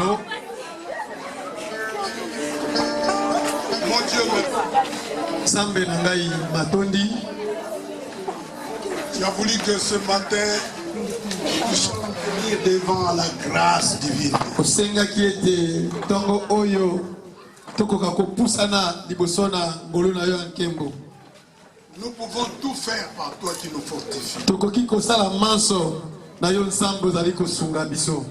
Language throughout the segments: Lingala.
Lingano. Mon Dieu, Sambe Nangai Matondi. tu as voulu que ce matin, nous puissions venir devant la grâce divine. Osenga qui était Tongo Oyo. Toko kako pusana libosona ngolo na yo nkembo. Nous pouvons tout faire par toi qui nous fortifie. Toko kiko sala manso na yo nsambo zali ko sunga biso.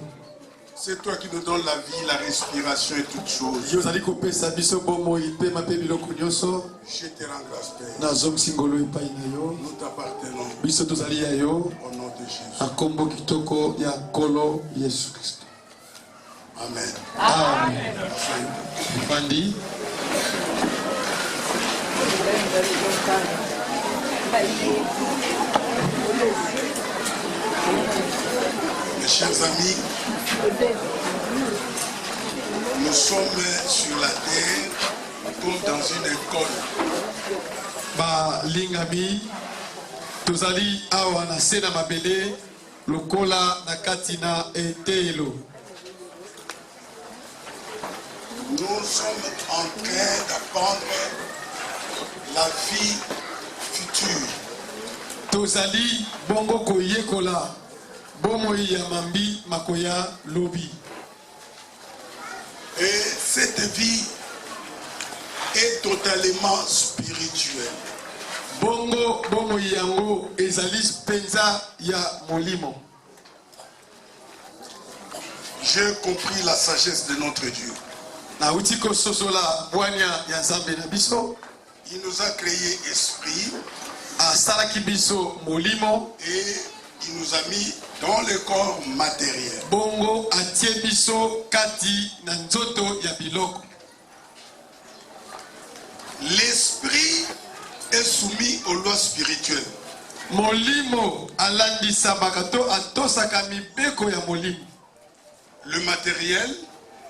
C'est toi qui nous donnes la vie, la respiration et toutes choses. Yo zali ko pesa biso bomo ipe mape biloko nyoso. Je te rends grâce, Père. Na zom singolo epai na yo. Nous t'appartenons Biso tozali ya yo. au nom de Jésus. Akombo kitoko ya kolo Yesu Kristo. Amen. Amen. Bandi. Mes chers amis, nous sommes sur la terre comme dans une école. Ba lingami tozali awa na sena mabele lokola na katina etelo. Nous sommes en train d'apprendre la vie future. Tozali bongo koyekola bomo ya mambi makoya lobi. Et cette vie est totalement spirituelle. Bongo bomo yango ezali penza ya molimo. J'ai compris la sagesse de notre Dieu. Na utiko sosola bwanya ya Nzambe na biso. Il nous a créé esprit Asalaki biso molimo et il nous a mis dans le corps matériel. bongo atie biso kati na nzoto ya biloko. L'esprit est soumis aux lois spirituelles. Molimo alandisa bakato atosaka mibeko ya molimo. Le matériel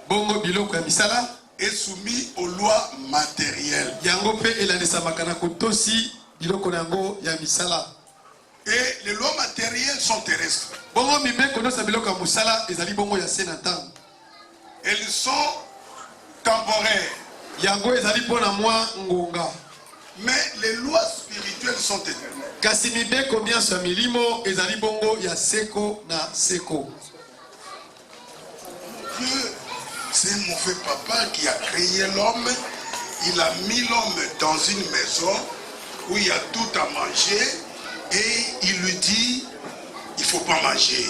Bongo biloko ya misala est soumis aux lois matérielles. yango pe elandisa makana kotosi biloko na yango ya misala. Et les lois matérielles sont terrestres. Bongo mibeko nosa biloko ya musala ezali bongo ya senatan. Elles sont temporaires. Yango ezali pona mwa ngonga. Mais les lois spirituelles sont éternelles. Kasi mibeko nyonso ya milimo ezali bongo ya seko na seko. Dieu, c'est un mauvais papa qui a créé l'homme. Il a mis l'homme dans une maison où il y a tout à manger et il lui dit, il ne faut pas manger.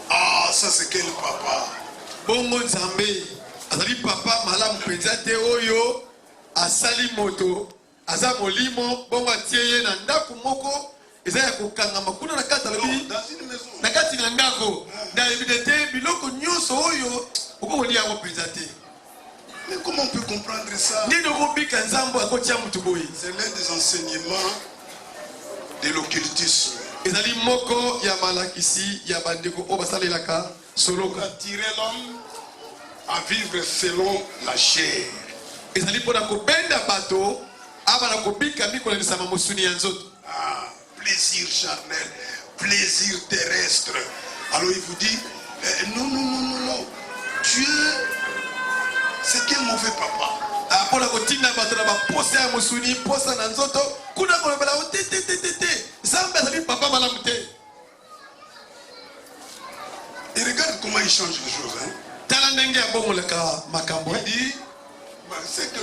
Ah, ça c'est quel papa? Bongo Nzambe azali papa malamu penza te oyo asali moto aza molimo bongo atie ye na ndako moko eza ya kokangama kuna na kati alobi Dans une maison. na kati na ndako na yebi te biloko nyonso oyo okokolia yango penza te. Mais comment on peut comprendre ça? Nini okobika nzambo akotia mutu boye? C'est l'un des enseignements de l'occultisme. Ezali moko ya malakisi ya bandeko oyo basalelaka On soloka. a tiré l'homme à vivre selon la chair. Ezali mpona kobenda bato abana kobika mikolandisama mosuni ya nzoto. Ah, plaisir charnel, plaisir terrestre. Alors il vous dit, non, non, non, non, non. Dieu, c'est qu'un mauvais papa. Mpona kotinda bato na baposa ya mosuni posa na nzoto kuna kolobela o te te te te te Nzambe azali papa malamu te. Et regarde comment il change les choses. Hein. Tala ndenge ya bomoleka makambo. Il dit, c'est que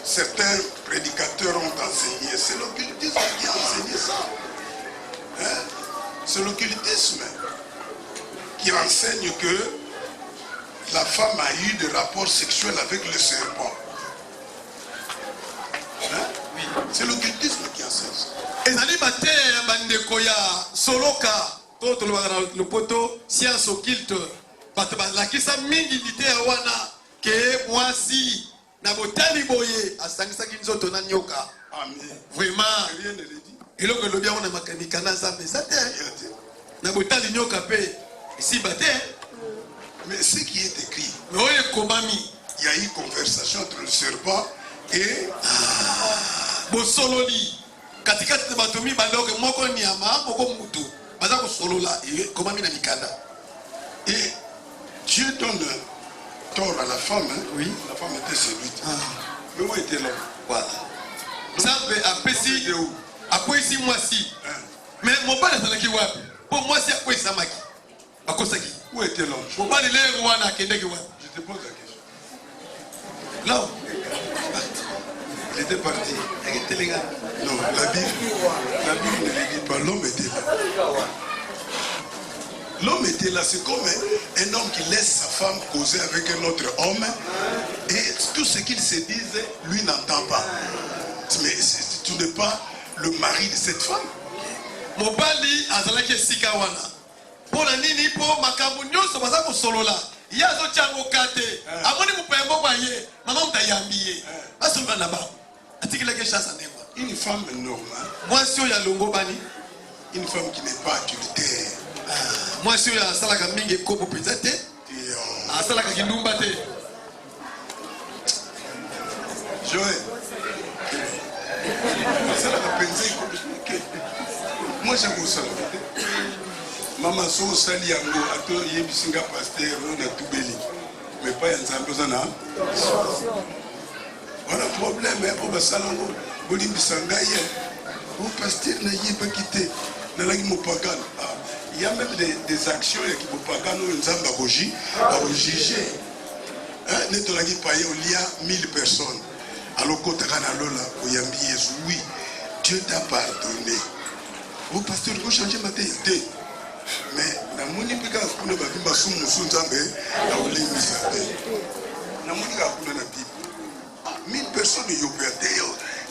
certains prédicateurs ont enseigné. C'est l'occultisme qui a enseigné ça. Hein? C'est l'occultisme qui enseigne que la femme a eu des rapports sexuels avec le serpent. Hein? Oui. C'est l'occultisme qui enseigne ça. Ezali bate ya bandeko ya soloka to tolobaka na lopoto science occulte bato balakisa mingi lite ya wana ke mwasi na botali boye asangisaki nzoto na nyoka. Amen. Vraiment Rien ne le dit. eloko elobi yango na makanika na Nzambe eza te na botali nyoka pe esimba te. Mais ce qui est écrit, me oyo ekomami il y a eu conversation entre le serpent et bosololi katikati na bato mibale oke moko nyama moko mutu baza kosolola ekomami na mikanda. Et Dieu donne tort à la femme. Hein? Oui. La femme était séduite. Ah. Mais où était l'homme? Voilà. Nzambe apesi akwesi mwasi. Mais mobali azalaki wapi? Po mwasi akwesamaki. Akosaki. Où était l'homme? Mobali lelo wana akendeki wapi? Je te pose la question. Là. Il était parti. Non, la Bible ne le dit pas. L'homme était là. L'homme était là. C'est comme un homme qui laisse sa femme causer avec un autre homme. Et tout ce qu'ils se disent, lui n'entend pas. Mais tu n'es pas le mari de cette femme. Mobali azalaki esika wana. Pona nini po makambo nyonso baza kosolola. Yazo chango kate. Amoni mupembo kwa ye. Mama mtayambiye. Basolola na ba. Atikileke chasa ndengwa. Une femme normale. Mwasi oyo alongo bani. Une femme qui n'est pas adultère. Mwasi oyo asalaka mingi ekopo penza te. Asalaka kindumba te. Joël. Asalaka penza ekopo. Moi j'aime ça. Maman so sali yango ato yebisinga pasteur on a tout béni. Mais pas yanzambe zana. Voilà le problème, hein, pour Basalango, Bolimbissangaye, au pasteur n'a pas quitté, n'a pas quitté. Il y a même des actions qui ne peuvent pas nous juger. Il y a 1000 personnes. Alors, quand tu as oui, Dieu t'a pardonné. Au pasteur, il faut changer ma tête. Mais, dans mon époque, on a vu que je suis dans mon 1000 personnes qui ont perdu,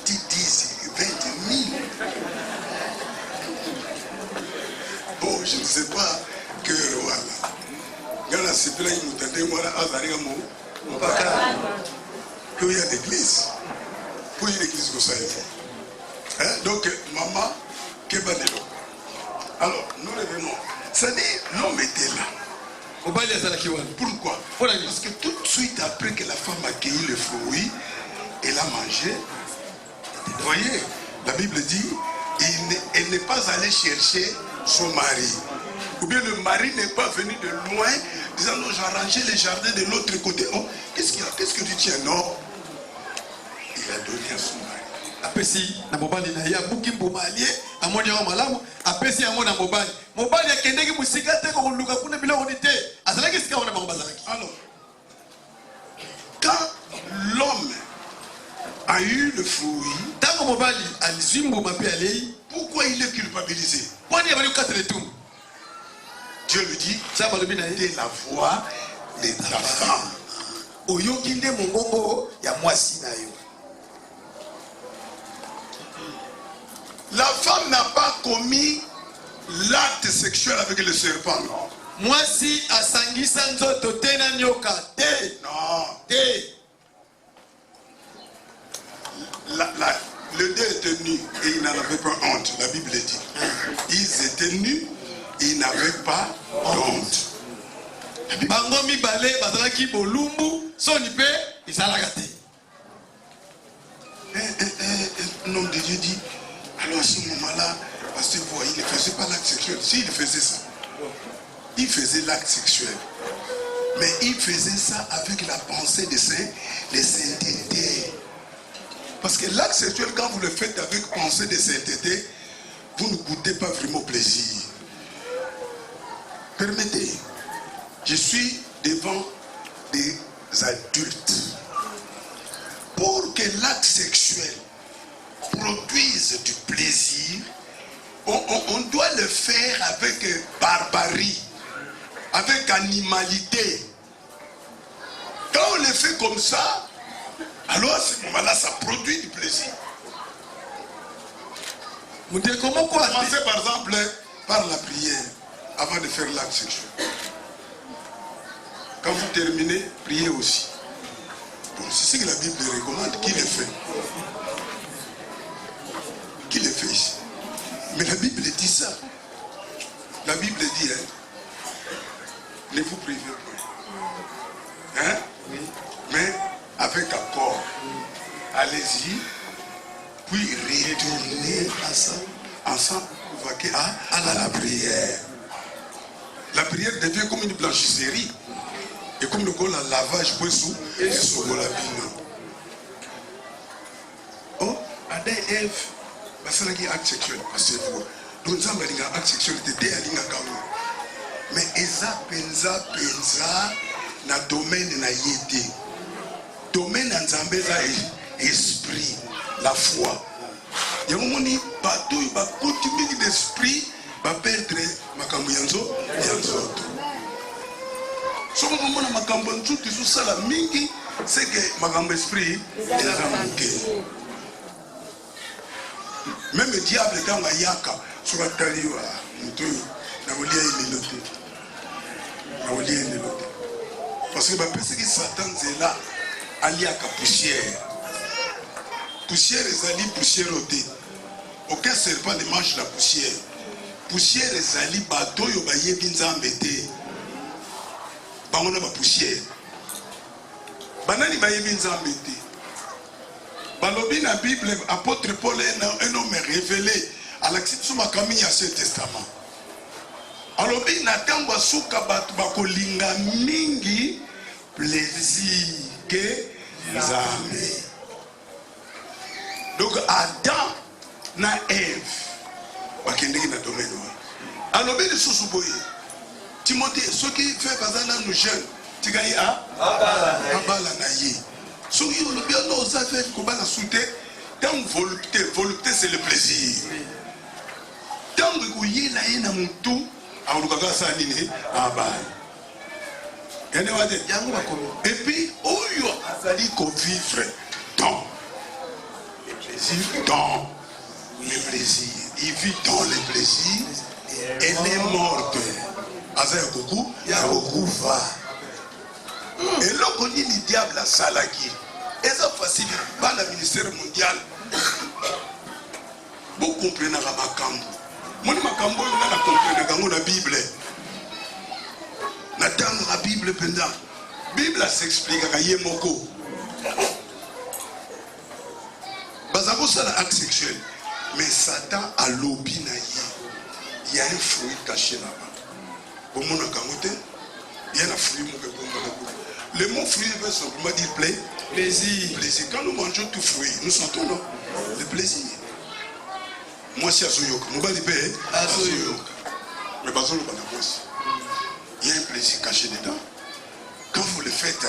10, 20 000. Bon, je ne sais pas que voilà. Gana c'est plein de temps, moi, qu'il y a l'église. Pour une église comme ça, il faut. Donc, maman, qu'est-ce que alors, nous revenons. C'est-à-dire, l'homme était là. Pourquoi? Parce que tout de suite après que la femme a cueilli le fruit, elle a mangé. Vous voyez, la Bible dit, elle n'est pas allée chercher son mari. Ou bien le mari n'est pas venu de loin, disant non, j'ai arrangé les jardins de l'autre côté. Oh, qu'est-ce qu'il y a? Qu'est-ce que tu tiens? Non. Il a donné à son mari. Apesi na mobali na ya buki mbomalie amoni ya malamu apesi amona mobali mobali akendeki musika te ko luka kuna bila onité azalaki sika ona bango bazalaki. Alors quand l'homme a eu le fruit, tango mobali alizimbo mapi alei pourquoi il est culpabilisé? Kwani abali ukatele tumbu. Dieu lui dit ça va le bina de la voix de ta femme. Oyoki nde mongongo ya mwasi na yo. La femme n'a pas commis l'acte sexuel avec le serpent. Mwasi asangisa nzoto te na nyoka te. Non. Te. Le deux étaient nus et ils n'en avaient pas honte. La Bible dit. Ils étaient nus et ils n'avaient pas honte. Bango mibale bazalaki bolumbu soni pe izalaka te. Un homme de Dieu dit, alors à ce moment-là, parce que vous voyez, il ne faisait pas l'acte sexuel. Si, il faisait ça. Il faisait l'acte sexuel. Mais il faisait ça avec la pensée de sainteté. Parce que l'acte sexuel, quand vous le faites avec pensée de sainteté, vous ne goûtez pas vraiment plaisir. Permettez, je suis devant des adultes. Pour que l'acte sexuel produise du plaisir, on doit le faire avec barbarie, avec animalité. Quand on le fait comme ça, alors à ce moment-là, ça produit du plaisir. Commencez par exemple par la prière avant de faire l'acte sexuel. Quand vous terminez, priez aussi. Bon, c'est ce que la Bible recommande. Qui le fait? Qui le fait ici? Mais la Bible dit ça. La Bible dit, ne vous privez point. Hein? Oui. Mais avec accord. Allez-y. Puis retournez ensemble vaquer à la prière. La prière devient comme une blanchisserie. Et comme le goal a lavage poisson et ce goal a bino. Oh, Adam et Ève, c'est un acte sexuel. Donc ça va dire acte sexuel de dé à l'ingakamu. Mais eza penza na domaine na yété. Domaine en zambeza esprit, la foi. Il y a un moment où bateau il va continuer d'esprit, va perdre makambo yanzo. So ko mona makambo nzuti zo sala mingi c'est que makambo esprit eza manqué. Même le diable dans la yaka sur la taliwa mutu na olia imelote. Na olia imelote. Parce que parce que Satan c'est là aliaka poussière. Poussière ezali poussière ôté. Aucun serpent ne mange la poussière. Poussière ezali bato yo bayebi nzambe te. Bango ba poussière. Banani bayebi nzambe te. Balobi na Bible, apôtre Paul est un homme révélé à l'acception de l'Ancien Testament. Alobi na tangwa suka batu bakolinga mingi plaisir que nzambe. Donc Adam na Ève bakendeki na domaine wa. Alobi lisusu boye. Timothée, ce qui fait bazala nous jeunes, tikai abala na ye. Ce qui le bien nous a fait qu'on va la souter. Tant volupté c'est le plaisir. Tant que vous y la haine à mon tout, à on va ça nini abala. Et puis où y a dit qu'on vivre dans les plaisirs, dans les plaisirs. Il vit dans les plaisirs et les morts. Aza ya beaucoup va. Et là qu'on dit le diable à Salaki. Et ça facile pas le ministère mondial. Vous comprenez la makambo. Moi makambo na comprendre la Bible. Na dans la Bible pendant. Bible s'explique à Yemoko. Bazako ça l'acte sexuel. Mais Satan a lobby na ye. Il y a un fruit caché là-bas. Il y a un fruit. Le mot fruit veut simplement dire plaisir. Plaisir. Quand nous mangeons tout fruit, nous sentons non? Le plaisir. Moi, c'est Azoyoka. Nous allons dire Azoyoka. Mais il y a un plaisir caché dedans. Quand vous le faites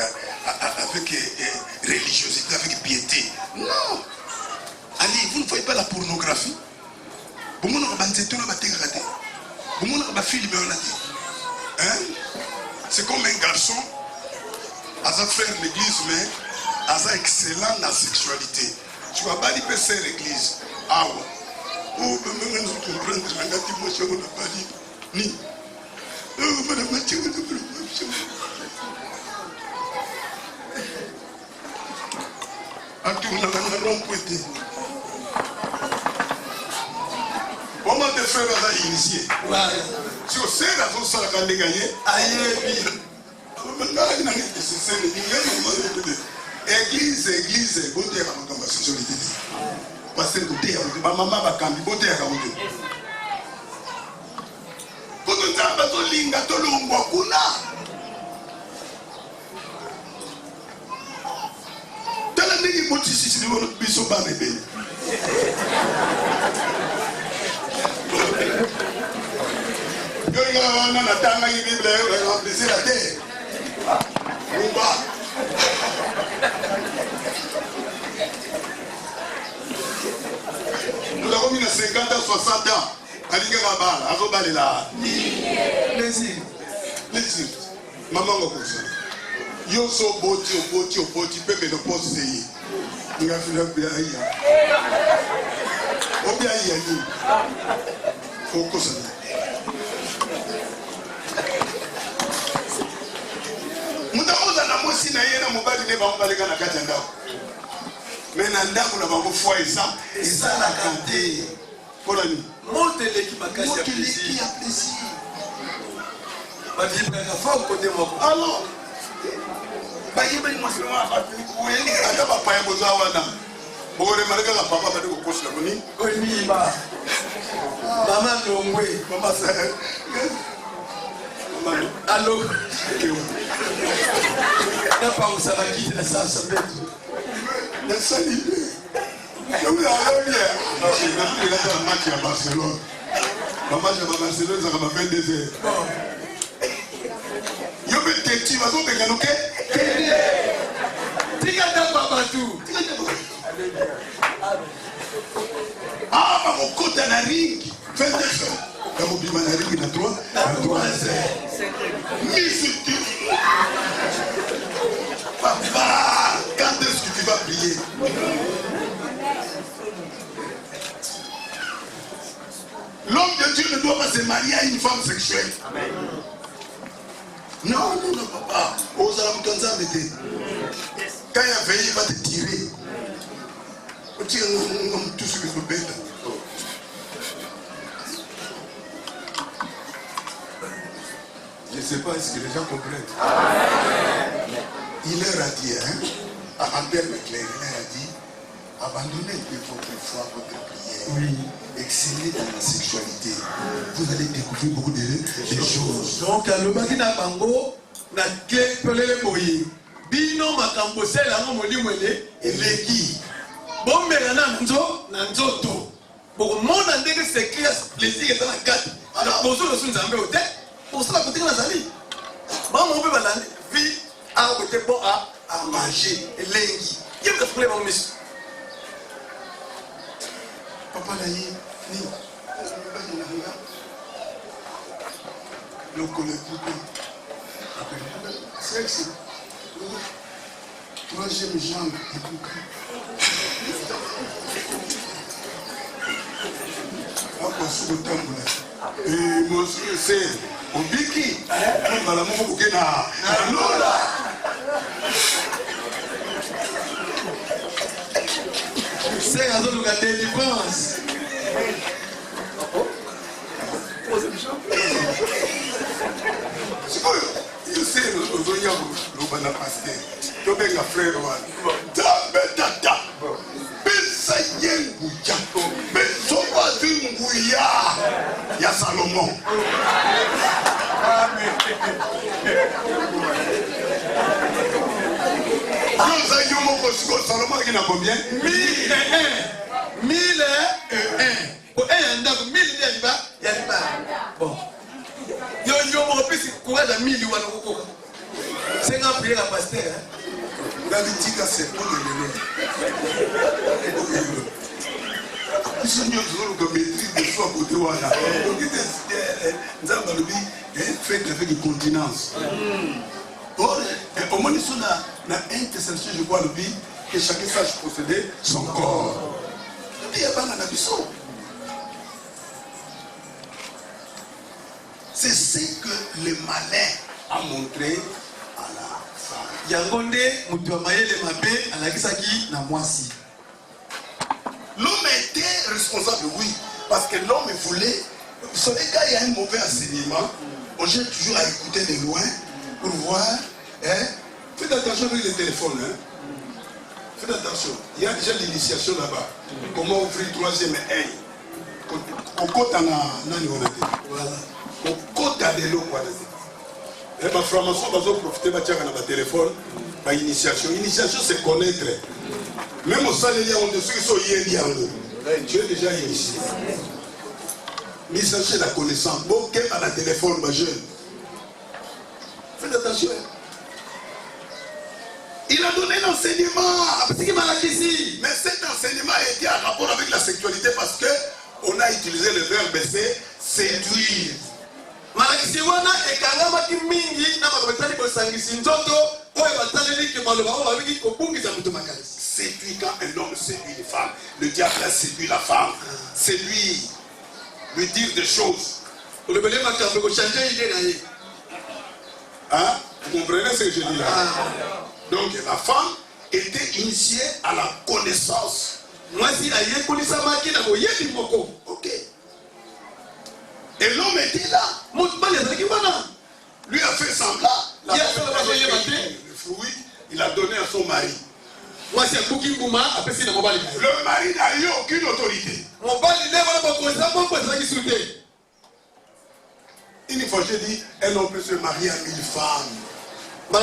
avec religiosité, avec piété. Non. Allez, vous ne voyez pas la pornographie. Vous ne voyez pas la film. C'est comme un garçon, à faire l'église, mais à excellent dans la sexualité. Tu vas pas dire que c'est l'église. Ah ouais. Oh, mais nous comprenons que la gâte, moi, je n'ai pas dit. Ni. Oh, madame, je n'ai pas dit. À tout le monde, on peut dire. Comment te faire à initier? Si on sait la chose, ça va gagner. Église, beauté à ma sexualité. Parce que beauté à ma maman va cambi, beauté à Kamoto. Quand on a pas de linga, tout le monde va kuna. T'as la négé beauté si tu veux biso ba bébé. On a la Bible, on a remplissé la terre. Nous avons mis 50 à 60 ans. Plaisir. Maman, yo so boti, pepe no pose yi. Nga fila bia iya. Obia iya ni. Focus on. Mutamoza na mosi na yena mobali ne ba mbaleka na kati ndako. Mais na ndako na bango foi ça la kanté. Pour ni. Monte l'équipe à casse plaisir. Ba vibra ka fa côté moko. Alors ba yeba ni mosi ma ba ku yeli ata ba pa yebo za wana. Bore maleka la papa ba de ko kosi la boni. Ko ni ba. Mama longwe, mama sa. Allô. N'a pas où ça va quitter ça bête. La salle. Donc là, il a un match à Barcelone. Le match à Barcelone, ça va faire 22 heures. Yo be teti va donc gagner. Tika papa tout. Ah, ma côté na ring. 22 heures. Dans mon bima na ring na 3 heures. Musique. Papa, quand est-ce que tu vas prier? L'homme de Dieu ne doit pas se marier à une femme sexuelle. Amen. Non, papa. Quand il y a veillé, il va te tirer. Tout ce que je peux faire. Je ne sais pas est-ce que les gens comprennent. Il leur a dit, en termes clairs, il leur a dit, abandonnez votre foi, votre prière. Oui. Excellez dans la sexualité. Vous allez découvrir beaucoup de choses. Donc, le matin à Bango, na clé pelele boye. Bino makambo sela ngo moli mwele eleki. Bombe na nzoto. Bon mona ndenge c'est clair plaisir est dans la carte. Alors pour ça le son nzambe ote. Pour ça la côté na zali. Ba mo be balande vie a côté bon à manger elengi. Yem ka problème au monsieur. Papa là ni le collègue sexe troisième jambe apa suko tambola et monsieur c'est obiki mala moko kena lola c'est à zone de délivrance. You say Ozoya Lobana Pasteur. Tu es un frère. Tabetata. Bessa Yenguya. Bessoba Zinguya. Ya Salomon. Salomon qui n'a combien? 1001. 1001. Bon. Yo mon fils courage à 1000 wana koko. C'est un prière à pasteur. David c'est pour le si nous avons maîtrise de soi côté wana. Donc nous avons fait avec une continence. Or, au moins nous na intercession je crois le but que chacun sache posséder son corps. Il y a pas na biso. C'est ce que le malin a montré à la femme. Yangonde mutuamaye le mabe alakisaki na mwasi. L'homme était responsable, oui, parce que l'homme voulait. Vous savez, quand il y a un mauvais enseignement, on cherche toujours à écouter de loin pour voir. Faites attention avec les téléphones. Faites attention. Il y a déjà l'initiation là-bas. Comment ouvrir le troisième œil. Voilà. Au côté de l'eau, quoi. Et ma franc-maçon va profiter de la téléphone. Ma initiation. Initiation, c'est connaître. Même au salaire, on dit ceux qui sont hier, tu es déjà initié. L'initiation, c'est la connaissance. Bon, qu'est-ce à la téléphone, ma jeune? Faites attention. Il a donné l'enseignement. Mais cet enseignement était en rapport avec la sexualité parce qu'on a utilisé le verbe séduire. Malakisi wana ekangamaki mingi na bakabetali bosangisi nzoto oyo bataleli ke maloba oyo babiki kobungisa mutu makalisi. Séduit quand un homme séduit une femme. Le diable a séduit la femme. Séduit, lui dire des choses. Olebele makambo ko changer idée na ye. Hein? Vous comprenez ce que je dis là? Donc la femme était initiée à la connaissance. Mwasi ayekolisa maki na boyebi moko. OK. Et l'homme était là. Lui a fait semblant. Le fruit, il a donné à son mari. Le mari n'a eu aucune autorité. Une fois fois, j'ai dit, un homme peut se marier à 1000 femmes. Non,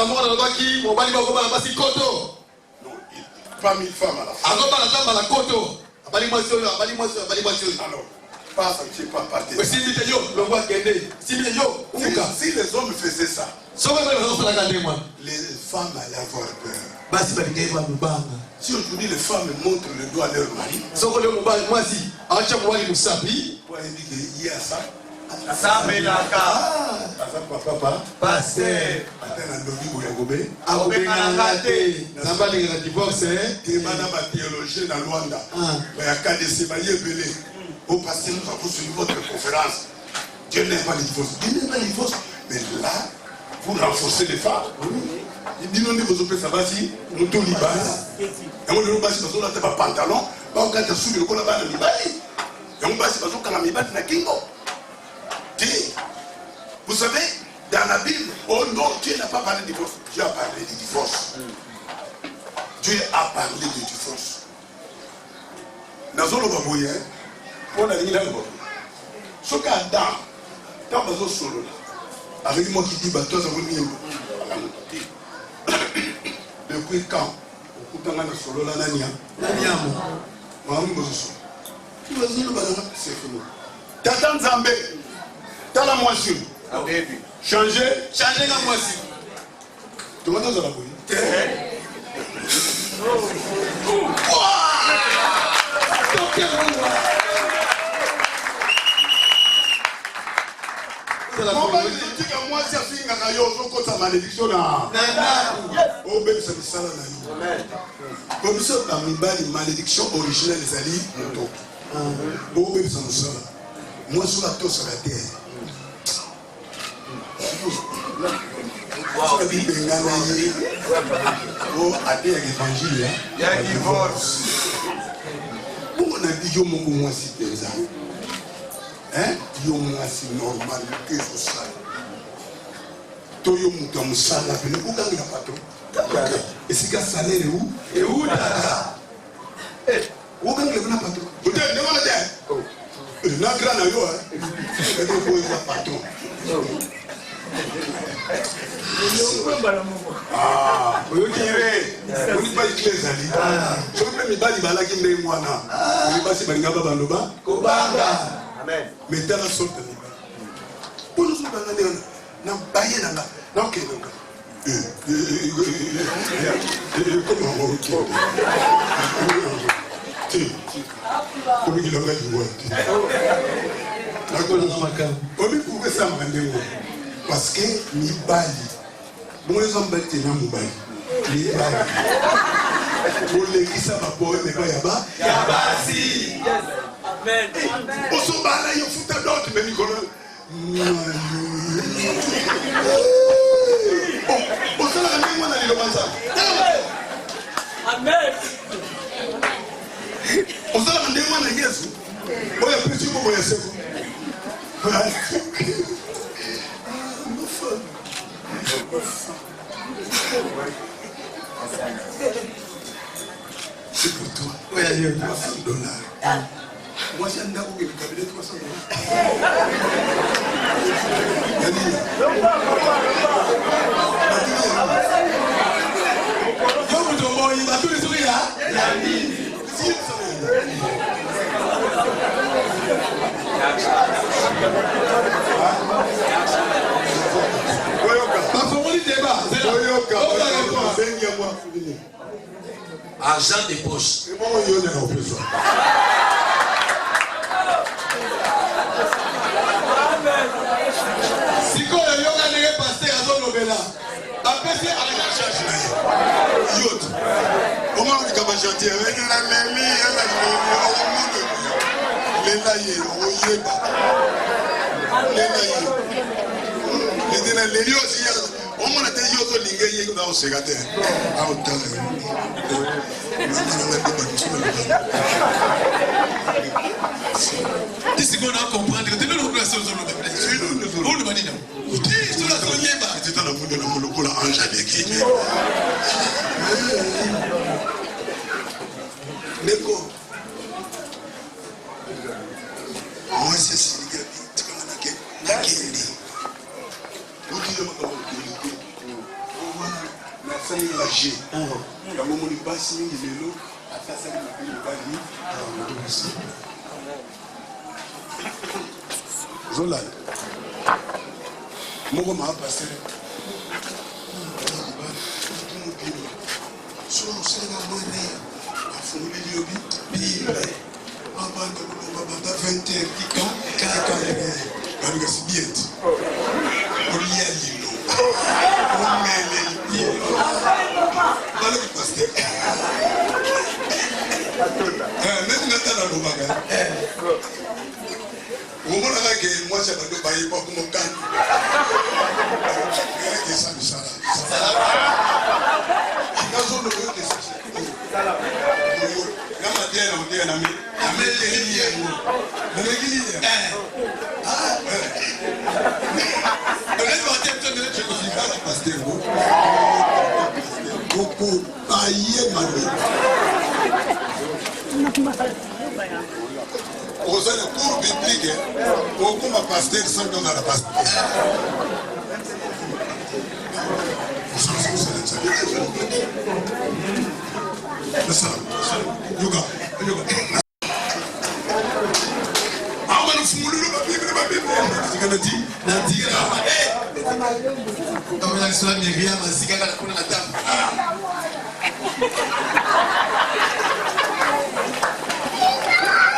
pas 1000 femmes à la fois. Alors, pas ça, je ne sais pas partir. Si les hommes faisaient ça, les femmes allaient avoir peur. Si aujourd'hui les femmes montrent le doigt à leur mari, pour indiquer qu'il y a ça. Au passé, nous avons suivi votre conférence. Dieu n'aime pas les divorces. Dieu n'aime pas les divorces. Mais là, vous renforcez les femmes. Il dit non, vous opérez ça va si nous tous les bases. Et on ne pas si nous avons pas pantalon. Quand on a suivi le colabas de l'Ibali. Et on va si nous avons la mibali na kingo. Vous savez, dans la Bible, oh non, Dieu n'a pas parlé de divorce. Dieu a parlé de divorce. Dieu a parlé de divorce. Dans le babouye, on a dit là, ce qu'Adam, quand on a solo, avec moi qui dis, toi, ça vous dit, depuis quand on a solo là, c'est fini. T'attends Zambé, t'as la moitié. Changer la moitié. Tu vois dans la bouille. Comment je dis que moi, si je suis un yo, je compte sa malédiction là. Oh, ben, ça me sala na yo. Comme ça, la malédiction originelle des alliés, mon oh, ben, ça me sala. Moi, sur la tosse à la terre. Oh, à terre, l'évangile, il y a un divorce. On a dit, yo, mon moi, si t'es ça. Hein? Yo moi c'est normal que je sois. Toi yo mon comme ça la peine où gagne la patron. Et c'est qu'à salaire où? Et où là? Où gagne la patron? Vous devez demander. Na grand na yo hein. Et donc où est la patron? Ah, vous direz, on n'est pas les amis. Je peux me battre dans la gueule de moi là. On n'est pas si bien capable de bas. Amen. Mais dans la sorte de l'Iban. Pour nous, on a baillé dans la. Non, ok, donc. Comment on va comment il a dit on lui pouvait ça m'en parce que ni bali. Bon, les hommes battent dans mon bali. Ni bali. Pour les qui savent pas, mais pas yaba. Yabasi. Amen. On se bat là, il faut un autre, mais Nicolas. On se la ramène moi dans les romances. Amen. On se la ramène moi dans les Jésus. On a plus de mots, on a c'est vous. C'est pour toi. Oui, il y a $300. Moi, j'ai un d'abord qui me cabinet $300. Il va tous les sourires là. Argent de poche. Si on a passé à zone Obela, après à la charge. Yot. Comment on dit comme gentil avec la mémie, les laïers, les lieux aussi. On m'a dit que les gens sont se gâter. Si on a compris que tu veux nous placer aux zones de on le va dire. Tu es sur la zone yéba. Tu es dans le monde de la monopola en jamais qui. Neko. Moi c'est ce que tu connais. basi mingi lelo atasali mabe mobali aotokosi zolanda moko maa pasere mobilo so osenga mwene afunguli yobi bile abanda kolomba banda 20 heures kika baluka sibieti olia lilo omele lilo baluka pasteur neti natala lobaka omonaka ke mwasi ya bando bayepa kumokani ekesa misala aux cours bibliques, beaucoup de pasteurs sont dans la pasteur.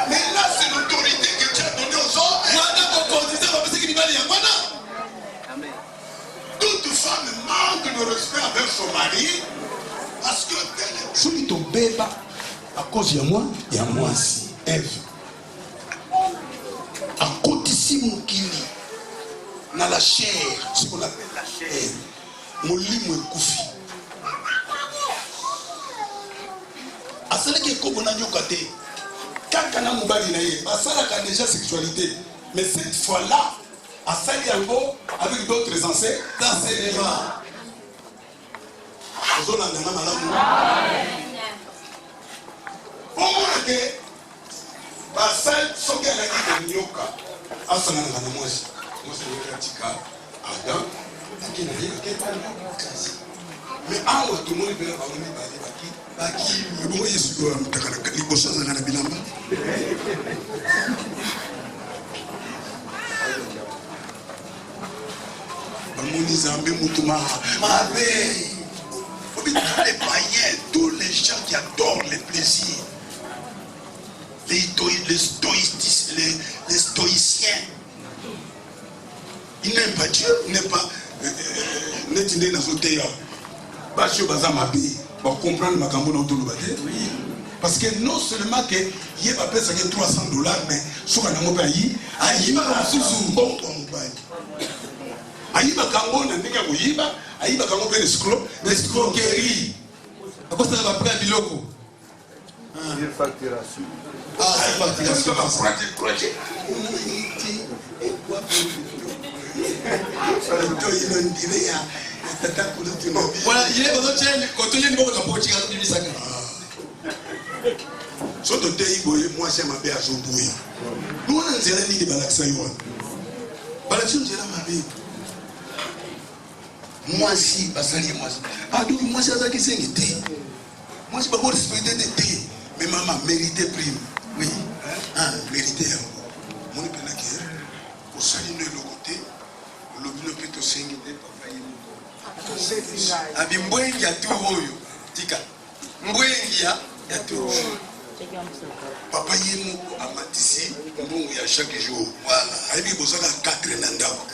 Mais là, c'est l'autorité que tu as donnée aux hommes. Toute femme manque de respect avec son mari parce que je suis ton bébé à cause de moi si Ève. À côté si mon kili dans la chair, ce qu'on appelle la chair, mon lit me koufi. À celle qui est comme on a dit au côté. Quand on a déjà sexualité, mais cette fois-là, à Sali Yango, avec d'autres ancêtres, dans ces éléments. Au moins que, Basal, Soga l'a dit de Nyoka, Asana Namosi, Mosetika, Adam, mais en haut, tout le monde peut avoir une baki, mais bon, il y a ce que les bossons dans la bilamba. Les païens, tous les gens qui adorent les plaisirs, les stoïciens, ils n'aiment pas Dieu, ils n'aiment pas pour comprendre ma cambo dans parce que non seulement que il y a pas ça que $300, mais sur un pays, aïba sous bon pour mobile. Aïba cambo n'a pas qu'à yiba, aïba cambo peut l'escroquerie. À cause de la près biloko. Facturation. Facturation. Voilà, il est dans notre chaîne, quand il y a une bonne approche, il y a une mise à Soto tei boye moi c'est ma belle azoboué. Nous on a zéro ni de balaksa yo. Balaksa zéro ma belle. Moi si basali moi. Ah donc moi c'est ça qui s'engité. Moi c'est pas pour respecter des thé, mais maman mérité prime. Oui. Ah mérité. Mon pena qui au sali no le côté, le bino peut s'engité papa yimo. Abi mbwengi ya tu oyo. Tika. Mbwengi ya tu. Papa yemo amatisi mbongo ya chaque jour. Voilà. Ayebi bozaka 4 na ndako.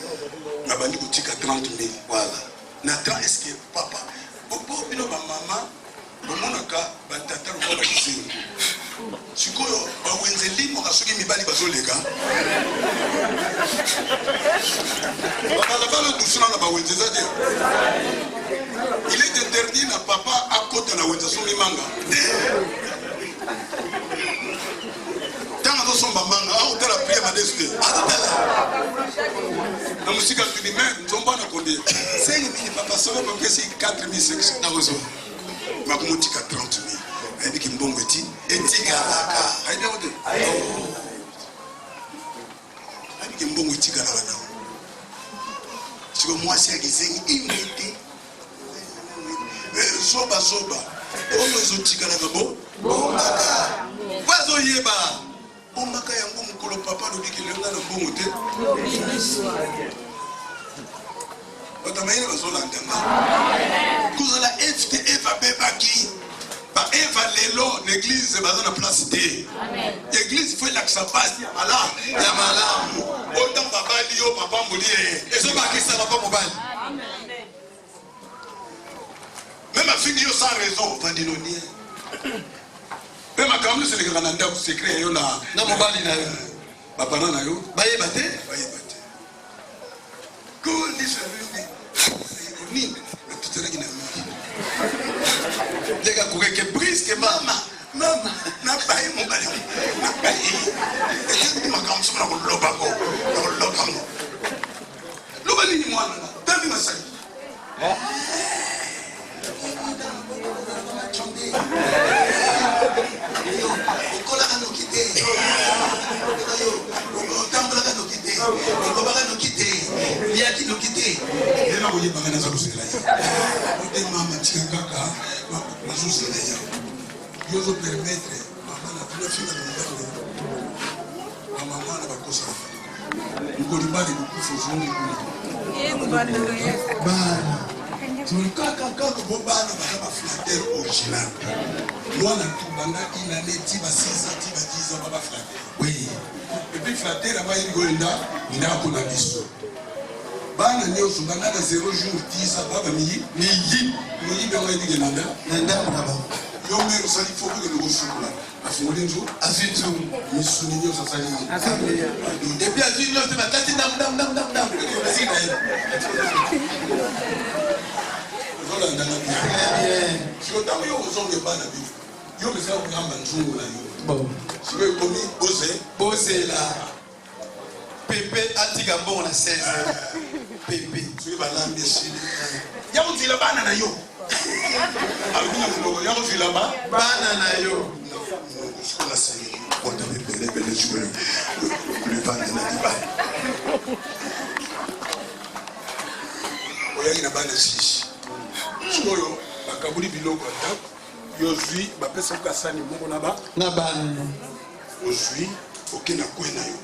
Na bandi kotika 30,000. Voilà. Na 30 est-ce que papa popo bino ba mama bomonaka batata ko ba kisengo. Sikoyo ba wenze limo kasoki mibali bazoleka. Papa la balo dusuna na ba wenze zade. Il est interdit na papa à côté na wenze so mimanga. Tant son bambanga, ah, on t'a la prière modeste. Ah, la musique a tout dit, mais nous sommes pas dans le côté. 5 000, papa, ça va pas c'est 4 500. N'a pas ma commune 30 000. Elle dit qu'il me bon petit. Et Tigaraka. Elle dit qu'il me bon petit Tigaraka. C'est que moi, c'est que c'est imité. Zoba. oyo ezotikala kabo bombaka bazoyeba bombaka yango mokolo papa lobikilenga na mbongo te batamayele bazolandanga kozala fte babebaki baeva lelo l'église baza na place te église fo elakisa basi ya malamu otango babali yo papa mboli ezobakisa papa mobali même afiki yo sans raison vandinonie mpe makambo nyonso elekaka na ndako secret yo na mobali na yo bapana na yo bayeba te nini natutelaki na mingi leka kokeke briske mama nabaye mobali nabaye ete makambo soki nakolobako loba nini mwana tambi masali okolaka noki te otambolaka noki te olobaka noki te liaki noki te ena koyebanga naza kosela ye ode mama tika kaka nazosela ya yo ozopermetre mama na tunafinga na mobali mama mwana bakosaka nkolibali kokufa ozongi bana kaka bo bana baza baflater original mwana tubanga inane ti ba 6 ans ti ba 10 ans baba flater oui epuis flater abayeli koyenda ndako na biso bana nyonso banda na 0 jour 10 ans baba miyibi yango yedike na ndako na bango yo mere osali fo kokende kosukola afungoli nzo azitu misuni nyonso asali epuis azwi nyonso bakati ndamndamndamndam ezina ye ozolandana bien siko ntango yo ozonge bana bino yo meza kokamba nzungu na yo siko ekomi bozela pepe atika mbongo na 16 pepe soki balambi esili ya kozwila bana na yo alobina monoko ya kozwila bana na yo siko nasali kota bepelebele siko levande na libani oyaki na bana 6 sikoyo bakabuli biloko ya ndako yozwi bapesa kokasani moko na bana ozwi okenda kwe na yo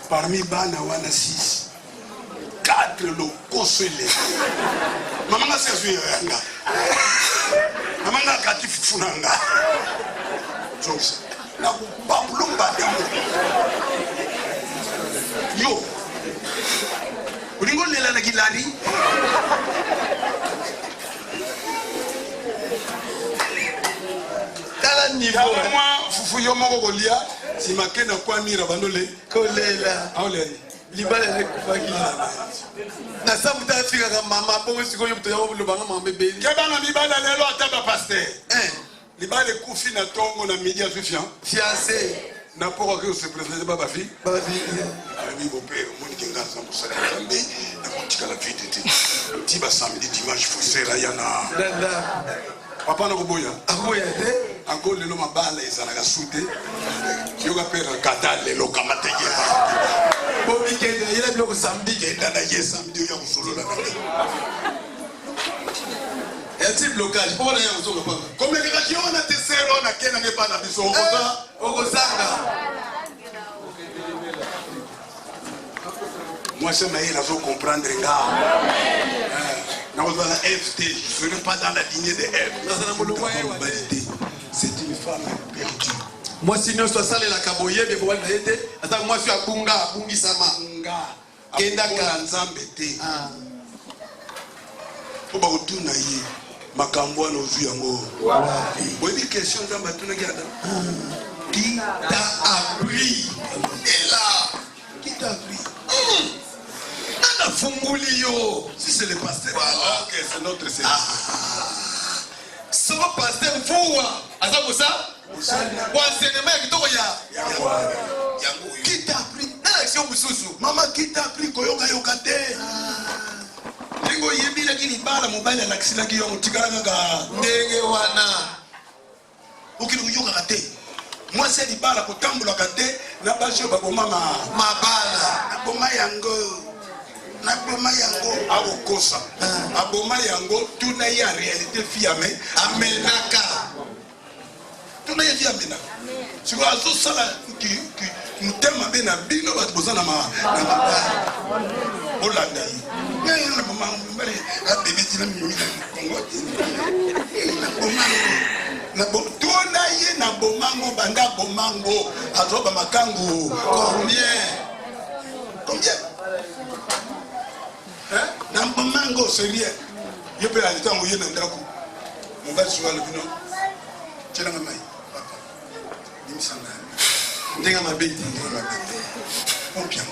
parmi bana wana 6 4 lokoso ele mama nga sikazwi yoyanga mama nga akati fufu na nga zongisa nakubabulomba yango yo olingi olela na kilali tala niveau mwa fufu yo moko kolia nsima ke na kwamira bandole kolela aoleli libala ekufaki na sabu ta afikaka mama bongo sikoyo moto yango lobanga mama ebeli ke bana mibala lelo ata bapaster libala ekufi na ntongo na midi azwi fiancé na poko ake ose présente babafi abi bope omoniki nga aza mosala ya nzambe nakotikala vide te ti basamedi dimanche fosera ya na papa na koboya akoboya te anko lelo mabala ezalaka su te yoka mpe kata lelo kamata ye bomikende yela biloko samedi kenda na ye samedi oya kosolola na yati blocage mpo wana ya kozonga paka komekakaki wana te sero na ke nange bana biso okozanga mwasi na ye nazokomprendre nga nakozala ft je serai pas dans la lignée de f c'est une femme perdue mwasi nyonso asalelaka boyebi ekobali na ye te ata mwasi abungisama kendaka nzambe te po bakotuna ye makambo wana ozwi yango oyebi question nzambe atunaki ada qui t'a appris et là qui t'a appris nana funguli yo si c'est le pasteur ok c'est notre service soko pasteur mfuwa aza kosa wansenema ya kitoko yango qui t'a appris nana action mosusu mama qui t'a appris koyokayoka te ndenge oyebilaki libala mobali alakisilaki yo motikala kaka ndenge wana okili koyokaka te mwasi ya libala kotambolaka te na basi oyo baboma mabala aboma yango na boma yango akokosa aboma yango tuna ya réalité fiame amenaka tuna ya fiame siko azosala mutema be na bino bato boza na olanda ye na boma mbale abebe tina mimi na kongo tuna ye na bomango banda bomango azoba makangu combien na bomango sérieux ye pe alitango ye na ndako mobali swala bino tshela mai papa dimisanga ndenga mabeti combien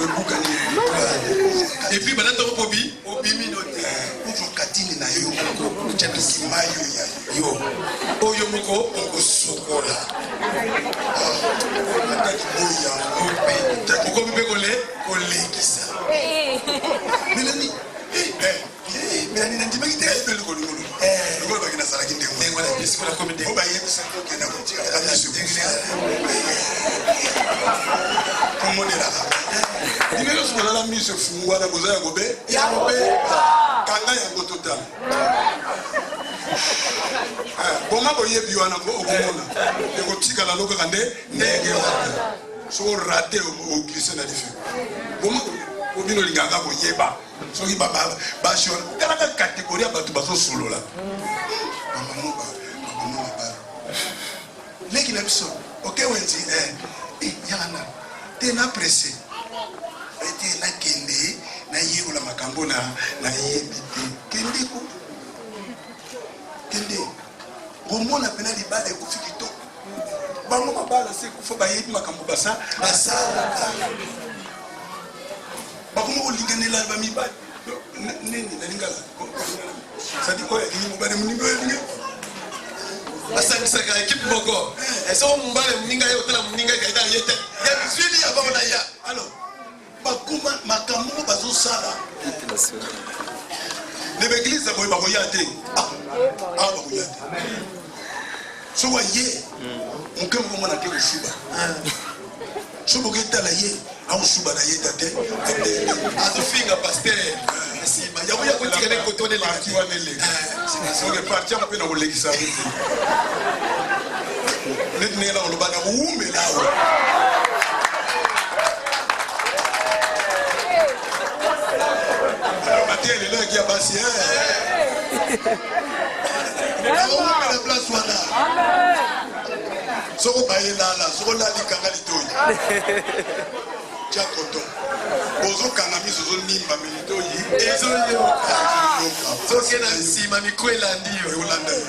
le boucani et puis bana to pobi obimi note uzo katini na yo chabisi mayo ya yo oyo moko okosokola ataki boya ope moko bibe kolekisa melani melani na ndimaki te pe lo kololo lo ba kina sala kinde ngo la pisi ko la komite o ba yebisa ko kena ko tika la nasi comment est là dinero sokola la mise fungwa na boza ya gobe kanga yango total boma boyebi wana okomona ekotikala lokoka nde ndenge wana soko rate oglise na life boma obino linganga koyeba soki basi wana talaka kategorie ya bato bazosolola bamama baro leki na biso oke wenzi yakana te na presse ete nakende nayekola makambo na yebi te kende komona pena libala ekufi kitoko bango mabala se kufa bayebi makambo basalaka bakoma kolinganela bamibali nini nalingala sadi oyo alingi mobali moninga oyo alingi basangisaka ekipe moko esoko mobali moninga ye otala moninga ekaida ye te ya bizwili ya bango na ya alors bakoma makambo ngo bazosala ne baeglise boye bakoya te awa bakoya te soko ye moke moko mwana ke kosuba so boke etala ye akosuba na ye tate azofinga paster nsima yango ya kotika ne kote wana parti wana eleki soki parti yango mpe na kolekisa te neti ndenge na koloba na kowumela awa bate lelo yaki ya basi akowumela place wana soko bayelala soko lalikanga litoyi tia koton ozokanga miso ozonimba me litoyi ezoyoka soki na nsima mikro elandi yo eolanda ye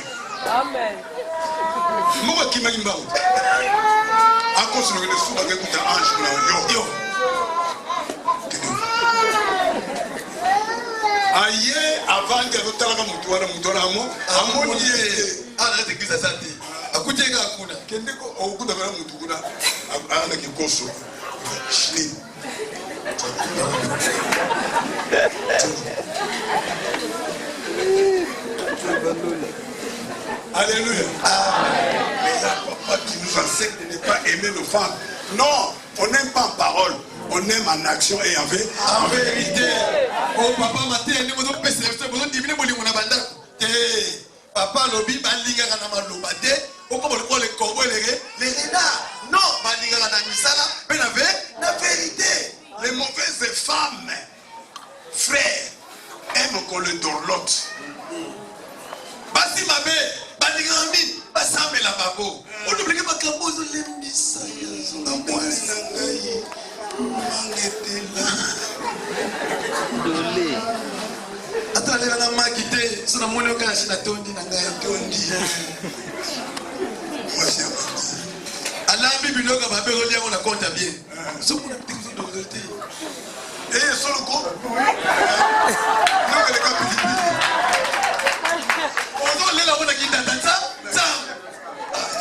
moko akimaki mbango akosolokele subaka ekuta ange na yo aye avandi azotalaka motu wana amo amoni ye ana eglise aza te akuteka akuna kendeko okuta kana motu kuna anaki koso shlin Alléluia. Mais là, papa qui nous enseigne de ne pas aimer nos femmes. Non, on n'aime pas en parole, on aime en action et en vérité. Oh papa matin, nous devons passer, nous devons diminuer mon limon à banda. Papa lobi balinga kana maloba te, okomo le Congo les renards. Non, balinga kana misala, mais la vérité. Les mauvaises femmes, frères, aiment qu'on le dorlote. Basi mabe, balinga ami, basame la babo. On oublie que makambo zo lembisa. Amwali na ngai, mangetela. Dole. Ata le na makite, so na moni okashi na tondi na ngai tondi. Moi c'est un Alambi binoka babe rolia on a compte bien. So pour la petite d'autorité. Eh, solo go. Non, que les capitaux. On est là on a qui tata ça.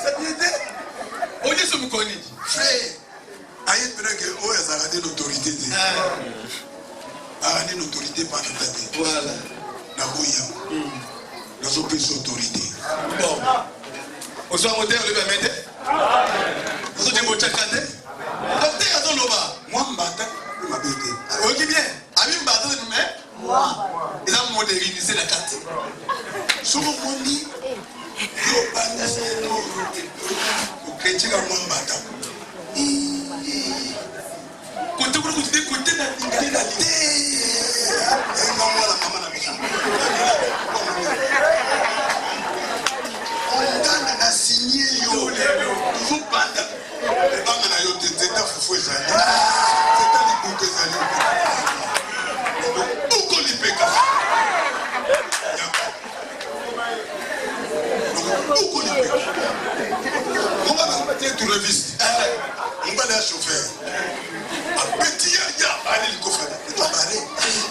Ça bien été. On est sur mon conni. Frère, aïe peut-être que oh ça a des l'autorité. Ah, une autorité par la Voilà. Na boya. Nous avons plus autorité. Bon. On soit moteur le permettre. Vous êtes mon chakate. Docteur Azoloba. Moi mbata ma bien. Ok bien. Ami Mbato de nous, moi. Ils ont modernisé la carte. Sur le monde, il y a pas de chrétien à moi Mbata. Côté pour côté côté na Égalité. Et non moi la maman na biso. On a signé yo toujours banda. Et banga na yo tete ta fufu ezali. C'est ta libuke ezali. Donc uko lipeka. Donc uko lipeka. On va mettre tout le vice. On va aller chauffeur. Un petit ya allez le coffre. Tu vas barrer.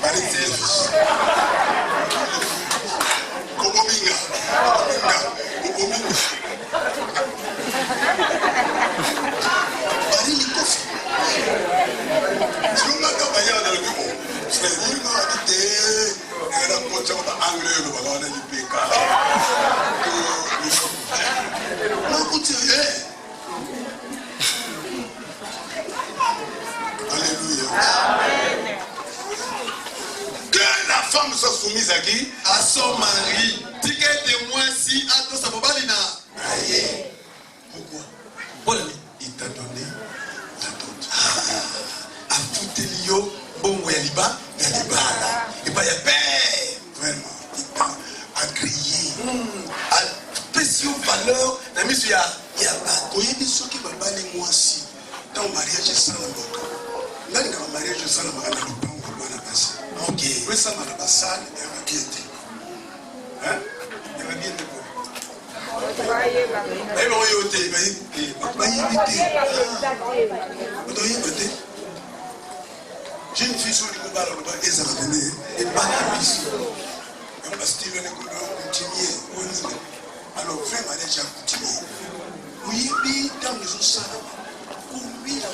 Barrer tes fils. Kobominga. Kobominga. Barrer le coffre. Si on a gagné dans le bureau, c'est une activité. Et la pointe on a anglais le ballon de l'IPK. Non, écoutez. Alléluia. Amen. Que la femme soit soumise à qui? À son mari. Tika de moi si à sa bobalina. Aïe. Pourquoi? Voilà. Il t'a donné la dot. À foutre l'io, bon ya liba, ya liba. Et pas ya paix. Vraiment, il t'a agréé. À précieux valeur, la mise ya ba. Quand il dit ce qui va parler moi si dans le mariage sans la boca. Là, dans le mariage sans la boca, on ne peut pas passer. Ok. Oui, ça m'a pas ça, il y a bien été. Hein? Il y a bien été. Eh bien, on y est. J'ai une fille sur le combat, et ça va venir. Et pas la mission. On va se tirer les coups, on continue. Alors, vrai mariage à continuer. Oui, oui, dans les autres salles. Oui, la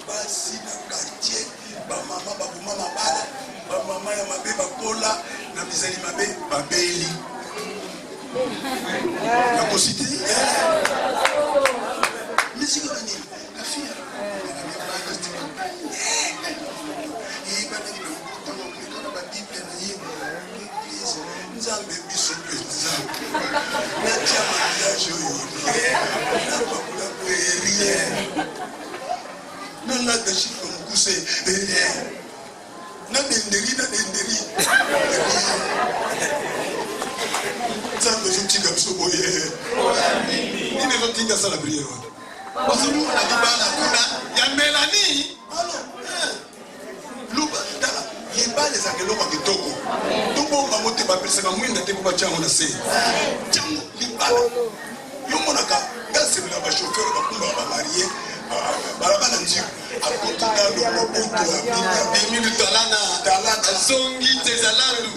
base, la quartier, ma maman, ma maman, ma maman, ma bébé, ma cola, la misère, ma bébé, ma bébé. La possibilité. Mais c'est comme la fille. Ça la prière. Parce que nous, on a dit, il y a Mélanie. Libala ezaka eloko ya kitoko tobonga motema apesaka mwinda te mpo batiango na se tiango libala yo monaka ngasebela bashofere bakumbaka bamarie balaba na nziko akotina lomobutu abimi talana zongi tezalandu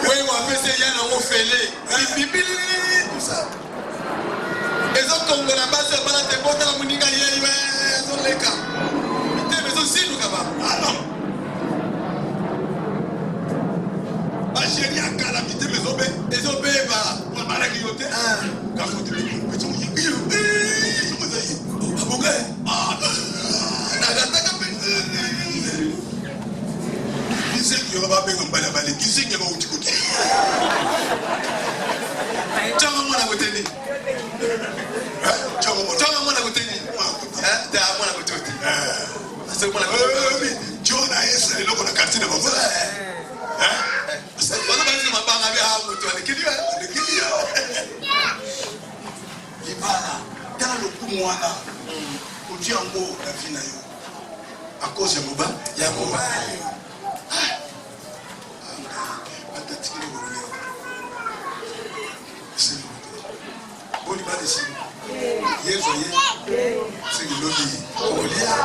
oyo apesi ya nango fele bibili ezokongola basi ya bana te botala moninga yeyo ezoleka basheri akala mitema ezobeba babalaki yo te aboka nagataka kiseki yo babenga mbala bale kiseki bauti kote ntango mwana koteni ntango mwana koteni ta mwana kototi jona esa eloko na quartier na bango bazobanisi mabanga be a moto alekilia libala tala lokumu wana oti yango na vi na yo a cause ya mobali atatikili bolole boni balesi yezo ye singilobi olia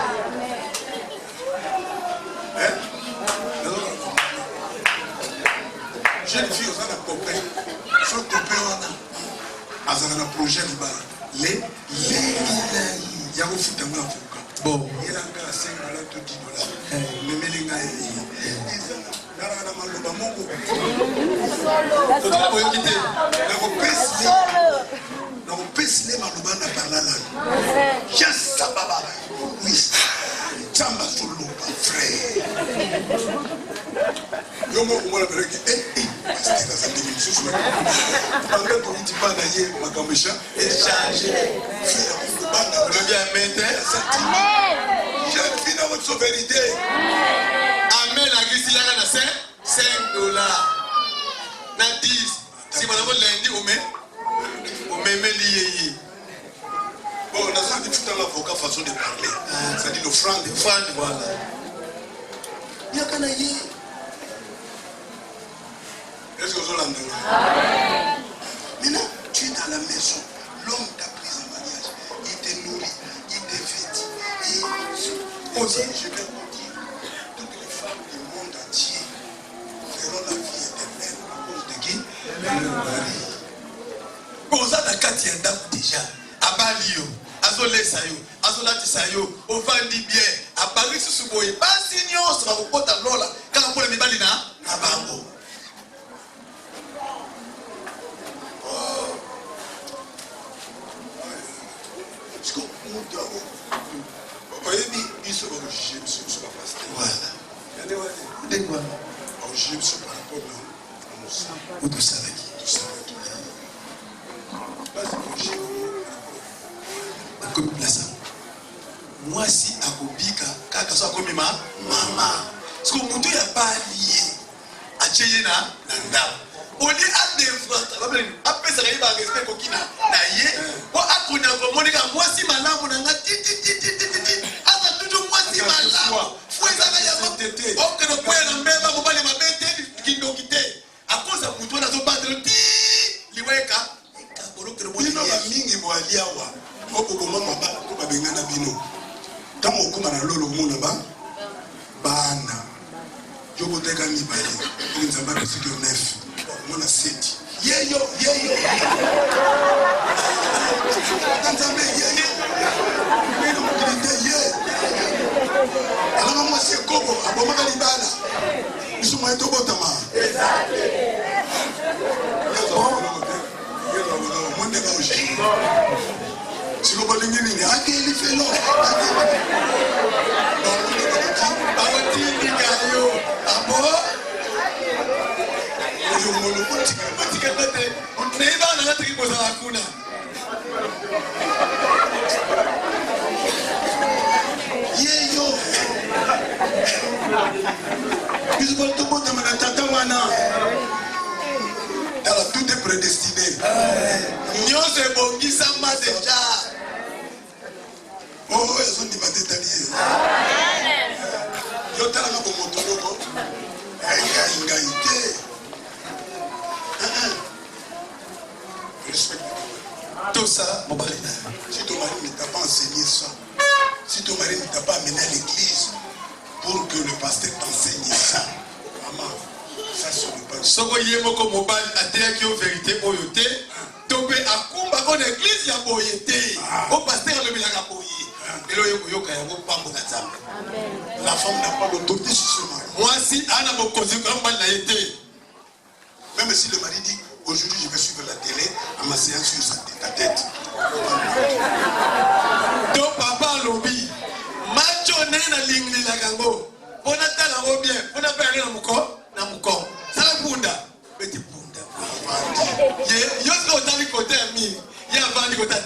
jeune fille oza na copain so copain wana azala na projet libala ya kofuta ngo na voka yelanga na $5 to $10 memeli ngai eza nalaka na maloba moko boyoki te nakopesi le maloba na parla nano jasababa Samba Soloba, frère. Yo mo ko la bereki c'était dans cette émission sur pendant que tu pas d'ailleurs ma gambécha échanger frère le banda le bien mettre amen j'ai fini votre souveraineté amen la grisi là na $5 na 10 si madame lundi on met lié bon on a ça dit tout à l'avocat façon de parler ça dit le franc voilà il y a canaillé. Est-ce que vous l'entendez? Maintenant, tu es dans la maison, l'homme t'a pris en mariage, il te nourrit, il te vêtit. Et aussi, je vais vous dire, toutes les femmes du monde entier feront la vie éternelle à cause de qui? Le mari. Bon, ça, la carte, il y a déjà. À Bali, à Zolesayo, à Zolatisayo, au Vandi bien, à Paris, sous Boye, pas signor, ça va vous porter à l'ola, quand on peut les balina, à Bango. Voyez, ils sont obligés de se passer. Voilà. Vous quoi? Obligés de se par rapport à mon sang. Ou tout ça avec qui? Tout ça avec qui? Comme place. Moi, si à Kobika, quand ça comme ma maman. Parce que mon Dieu n'a pas lié à Tchéyena, Nanda. On dit à des frères, après ça, il va respecter Kokina. Naïe, ou à Kona, moi si ma lame, on a dit, à toujours moi si ma lame. Faut que ça aille à que le point de même, on va les mettre, qui nous quitte. À cause de mon Dieu, on a tout battu le ti, l'Iweka. Il n'a pas mis de bois liawa. Au moment où on va venir à Bino. Quand on commence à l'eau, on va bana. Je vous dis que ni bali, il nous a pas dit que neuf. On a 7. Yeyo. Tanzambe yeyo. Mais non, il était yeyo. Alors moi c'est Kobo, aboma kalibala. Ils sont moins tobotama. Si vous voulez venir, à quel effet là? Alors tout est prédestiné. Nous c'est bon qui s'en va déjà. Oh, ils sont débattés d'alliés. Je t'ai dit que mon tour respecte. Tout ça, mon mari. Si ton mari ne t'a pas enseigné ça, si ton mari ne t'a pas amené à l'église pour que le pasteur t'enseigne ça, maman, ça ce n'est pas. Ce que je veux comme mobile à dire qui est vérité pour yote, tomber à combat dans l'église ya boyete, au pasteur le bilaga boye. Et là yoka yako pambo na zambe. La femme n'a pas l'autorité sur ce mari. Moi si Anna me cause comme mal n'a été. Même si le mari dit aujourd'hui je vais suivre la télé à ma séance sur sa tête. Donc papa lobby, macho nena lingli la gango. On a talent bien, on a perdu na muko. Ça la punda, petit punda. Yo so dans côté mi, il y a vandi côté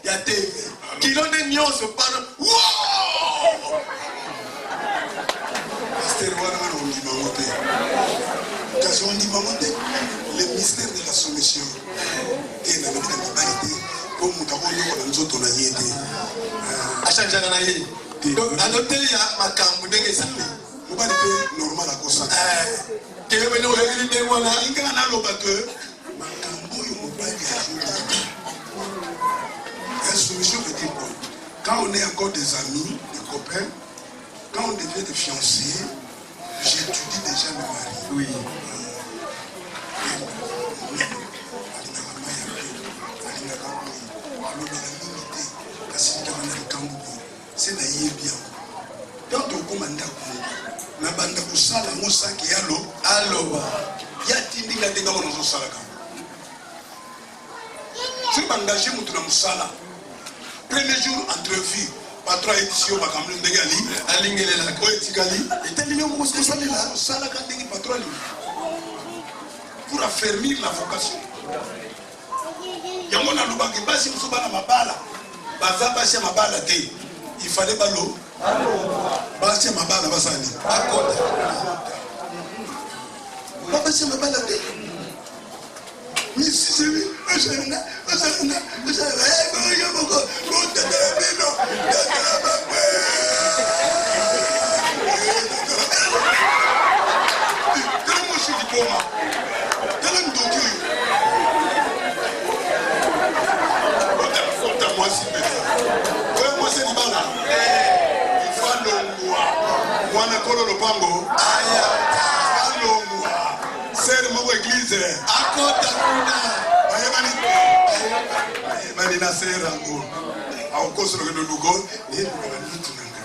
il y a TV. Qui l'on est nion se parle. Wow! Pasteur Wana on dit mamoté. Quand on dit mamoté, le mystère de la soumission. Et la vie comme nous avons dit, à chaque jour, donc, à l'hôtel, il y a ma cambre de Gessami. Nous ne pouvons pas normal à cause de ça. Que vous avez dit, voilà, il y a un batteur. Ma cambre, il ne peut pas dire. La soumission veut dire quoi? Quand on est encore des amis, des copains, quand on devient des fiancés, j'étudie déjà le mari. Oui. C'est d'ailleurs bien. Quand on commande à la bande de Sala, on sait qu'il y a l'eau. Alors, il y a des gens qui ont des Sala. Si on engage Moutouna Moussala, premier jour entrevue, patron édition makambo ndenge ali alingelela ko etikali etali yo moko kosalela sala ka ndenge patron ali pour affermir la vocation yango na lubaki basi muso bana mabala baza basi ya mabala te il fallait balo basi ya mabala basani akota basi ya mabala te misi sebi osana na sera ngo au koso lo lugo ni lugo na lutu nanga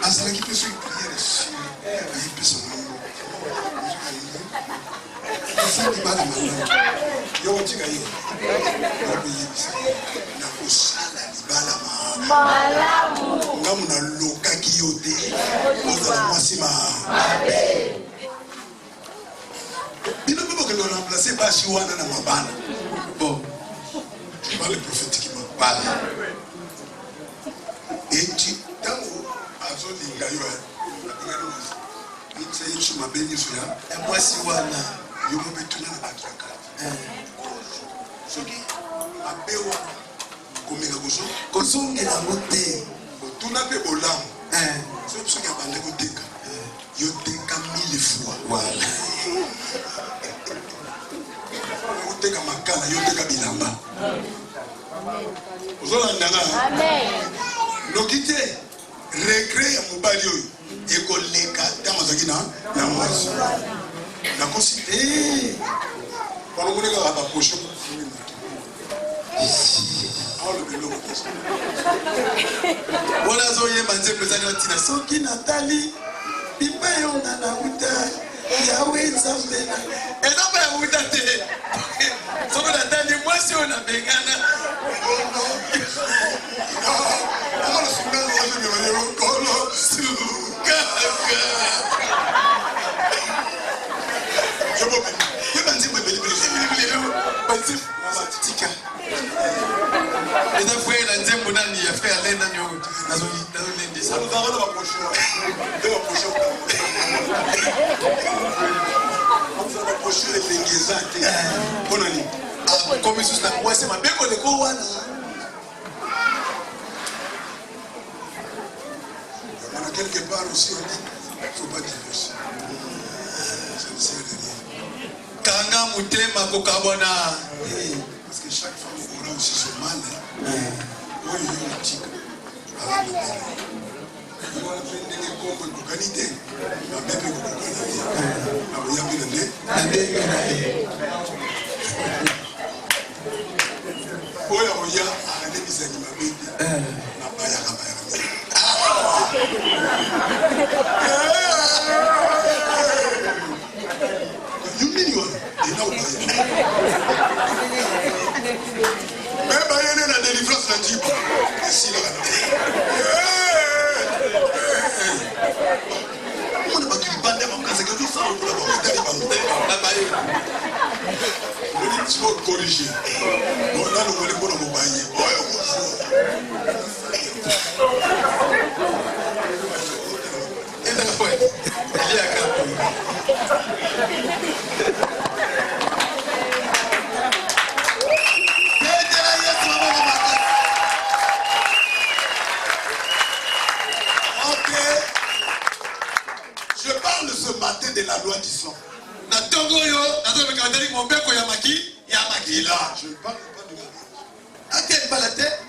asala ki peso prière sur ay peso ngo asa di bala mala yo tika yo ko yibisa na ko sala di bala malamu ngamu na lokaki yo te ozala mwasima amen. Il ne peut pas que nous remplacer par Chiwana na Mabana. Bon, je parle prophétiquement. Voilà. Et tu, dans Azolinga, tu sais, je m'appelle Yusula. Et moi, Chiwana, je me mets tout dans la batraka. Ce qui m'a béwa, comme il a besoin, comme son est la montée, tout n'a pas beau l'âme. C'est ce qui a parlé au Teka. Yo Teka 1000 fois. Voilà. Teka makala yo teka bilamba ozolandanga noki te regret ya mobali oyo ekoleka ntango azalaki na mwasi nakosi te balongoli kaka baposho wana azoyemba nzembo ezali watina soki natali pipa yonga na uta yawe nzambe eza pa ya uta te soki natali mwasi oyo nabengana eza frere na nzembo nani ya frere ale nani oyo nazolendisa komi susu na mwasi mabe koleko wana quelque part aussi on dit il ne faut pas divorcer. Ça ne sert à rien. Kanga mutema kokabona. Parce que chaque femme aura aussi son mal. Oui, il y a un tic. Alors, il va prendre des combos de qualité. Il va mettre des combos de qualité. Il va mettre des oya oya alebisaki mabete na bayaka yumini wana ena obaya me bayene na délivrance na jiba esilaka mona bato libanda bakasaka tosalokola bametali bamotebabaye il faut corriger. On a le volet pour le mobaye. Je parle ce matin de la loi du sang. Je ne parle pas de la tête.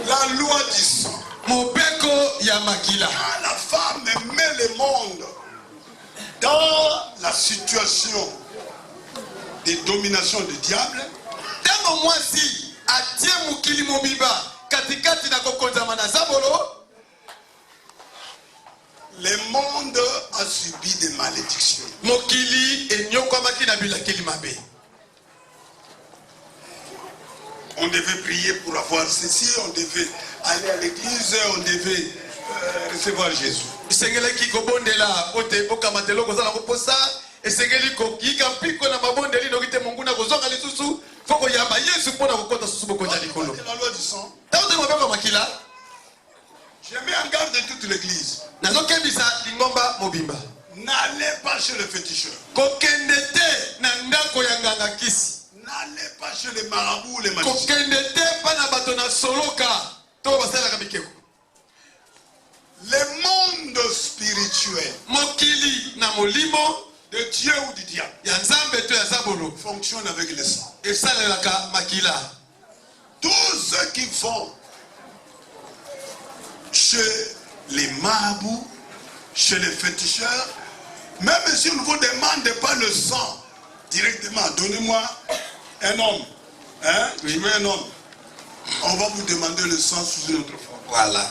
La loi du sang. La femme met le monde dans la situation de domination du diable. atie mokili mobiba katikati na kokonzama na zabolo. Le monde a subi des malédictions. Mokili enyokwamaki na bilakeli mabe. On devait prier pour avoir ceci, on devait aller à l'église, on devait recevoir Jésus. Isengeleki kobondela ote okamatelo kozala koposa esengeli kokika mpiko na mabondeli nokite monguna kozonga lisusu foko yamba Yesu pona kokota susu bokonza likolo. La loi du sang. Taote mabeko makila. J'ai mis en garde de toute l'église. Nazokebisa lingomba mobimba. N'allez pas chez le féticheur. Kokendete na ndako ya nganga kisi. N'allez pas chez les marabouts ou les magiciens. Kokendete pana bato na soloka to basala kabikeko. Le monde spirituel Mokili na molimo de Dieu ou du diable ya nzambe to ya zabolo fonctionne avec le sang. esalelaka makila. Tous ceux qui vont chez les marabouts, chez les féticheurs, même si on ne vous demande pas le sang directement, donnez-moi un homme, hein? Oui. Je veux un homme. On va vous demander le sang sous une autre forme. Voilà.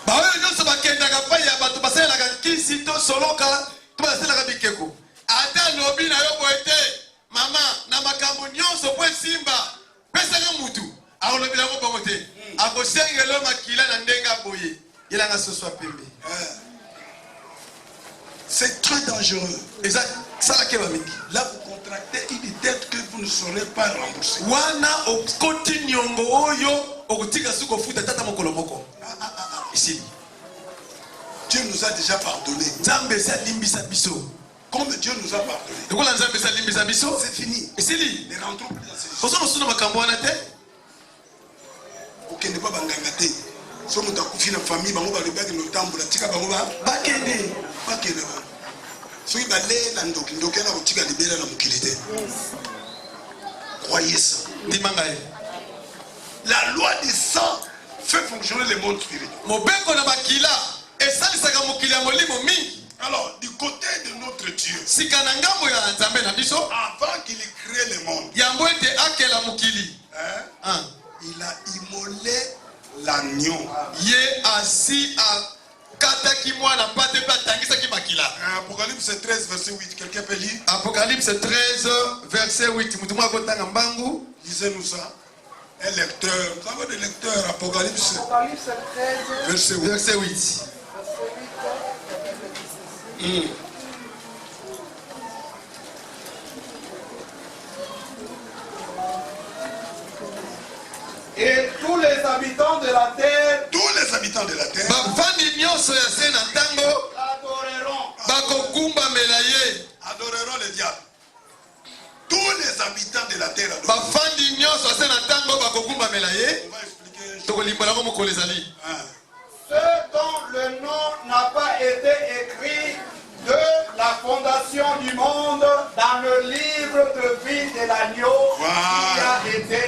Baoyo nyonso bakendaka pai ya bato basalelaka nkisi to soloka to basalelaka bikeko. Ata lobi na yo boye te mama na makambo nyonso po esimba pesaka mutu akolobela ngo bongo te akosengela makila na ndenga boye yelanga soswa pembe. C'est très dangereux. Et ça salake ba mingi. Là vous contractez une dette que vous ne saurez pas rembourser. Wana okoti nyongo oyo okotika suko futa tata mokolo moko. Ici. Dieu nous a déjà pardonné. Nzambe sa limbisa biso. Comme Dieu nous a pardonné. C'est fini. Esili. Ne rentrons plus dans ces choses. Osono suna makambo wana te. Okende pas banganga te. So muta kufi na famille bango ba lebaki no tambola tika bango ba Bakende. Bakende ba. So iba le na ndoki ndoki na kutika libera na mukili te. Croyez ça. Dimangaye. La loi du sang fait fonctionner le monde spirituel. Mobeko na makila esalisaka mokili ya molimo mingi. Alors, du côté de notre Dieu, sika na ngambo ya nzambe na biso avant qu'il crée le monde, yambo ete akela mokili, il a immolé l'agneau. Ye asi akataki mwana pate pe atangisaki makila. Apocalypse 13 verset 8, quelqu'un peut lire? Apocalypse 13 verset 8. Mutu mwa kotanga mbangu. Lisez-nous ça. Un lecteur, vous avez des lecteurs, Apocalypse 13 verset 8. Et tous les habitants de la terre bafandi nyonso ya se na ntango adoreront bakogumbamela ye. Adoreront le diable. Tous les habitants de la terre adoreront. Bafandi nyonso ya se na ntango bakogumbamela ye. On va expliquer. Tokolimbola ngo mokolo ezali. Ceux dont le nom n'a pas été écrit de la fondation du monde dans le livre de vie de l'agneau qui a été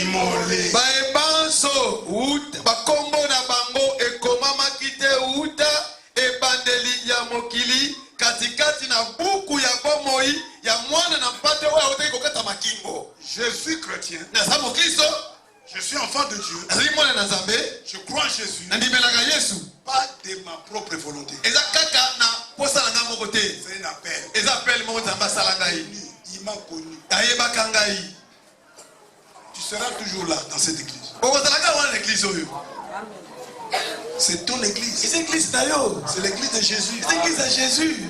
immolé. Baebanso bakombo na bango ekomamaki te uta ebandeli ya mokili katikati na buku ya bomoi ya mwana na mpate oyo autaki kokata makingo. Je suis chrétien. Naza mokristo. Je suis enfant de Dieu. Nazali mwana na Nzambe. Je crois en Jésus. Nandimelaka Yesu. Pas de ma propre volonté. Eza kaka na posa na nga moko te. C'est un appel. Eza appel moko Nzambe asala ngai. Il m'a connu. Ayebaka ngai. Tu seras toujours là dans cette église. Okozalaka wana l'église oyo. C'est ton église. C'est l'église d'ailleurs. C'est l'église de Jésus. C'est l'église de Jésus.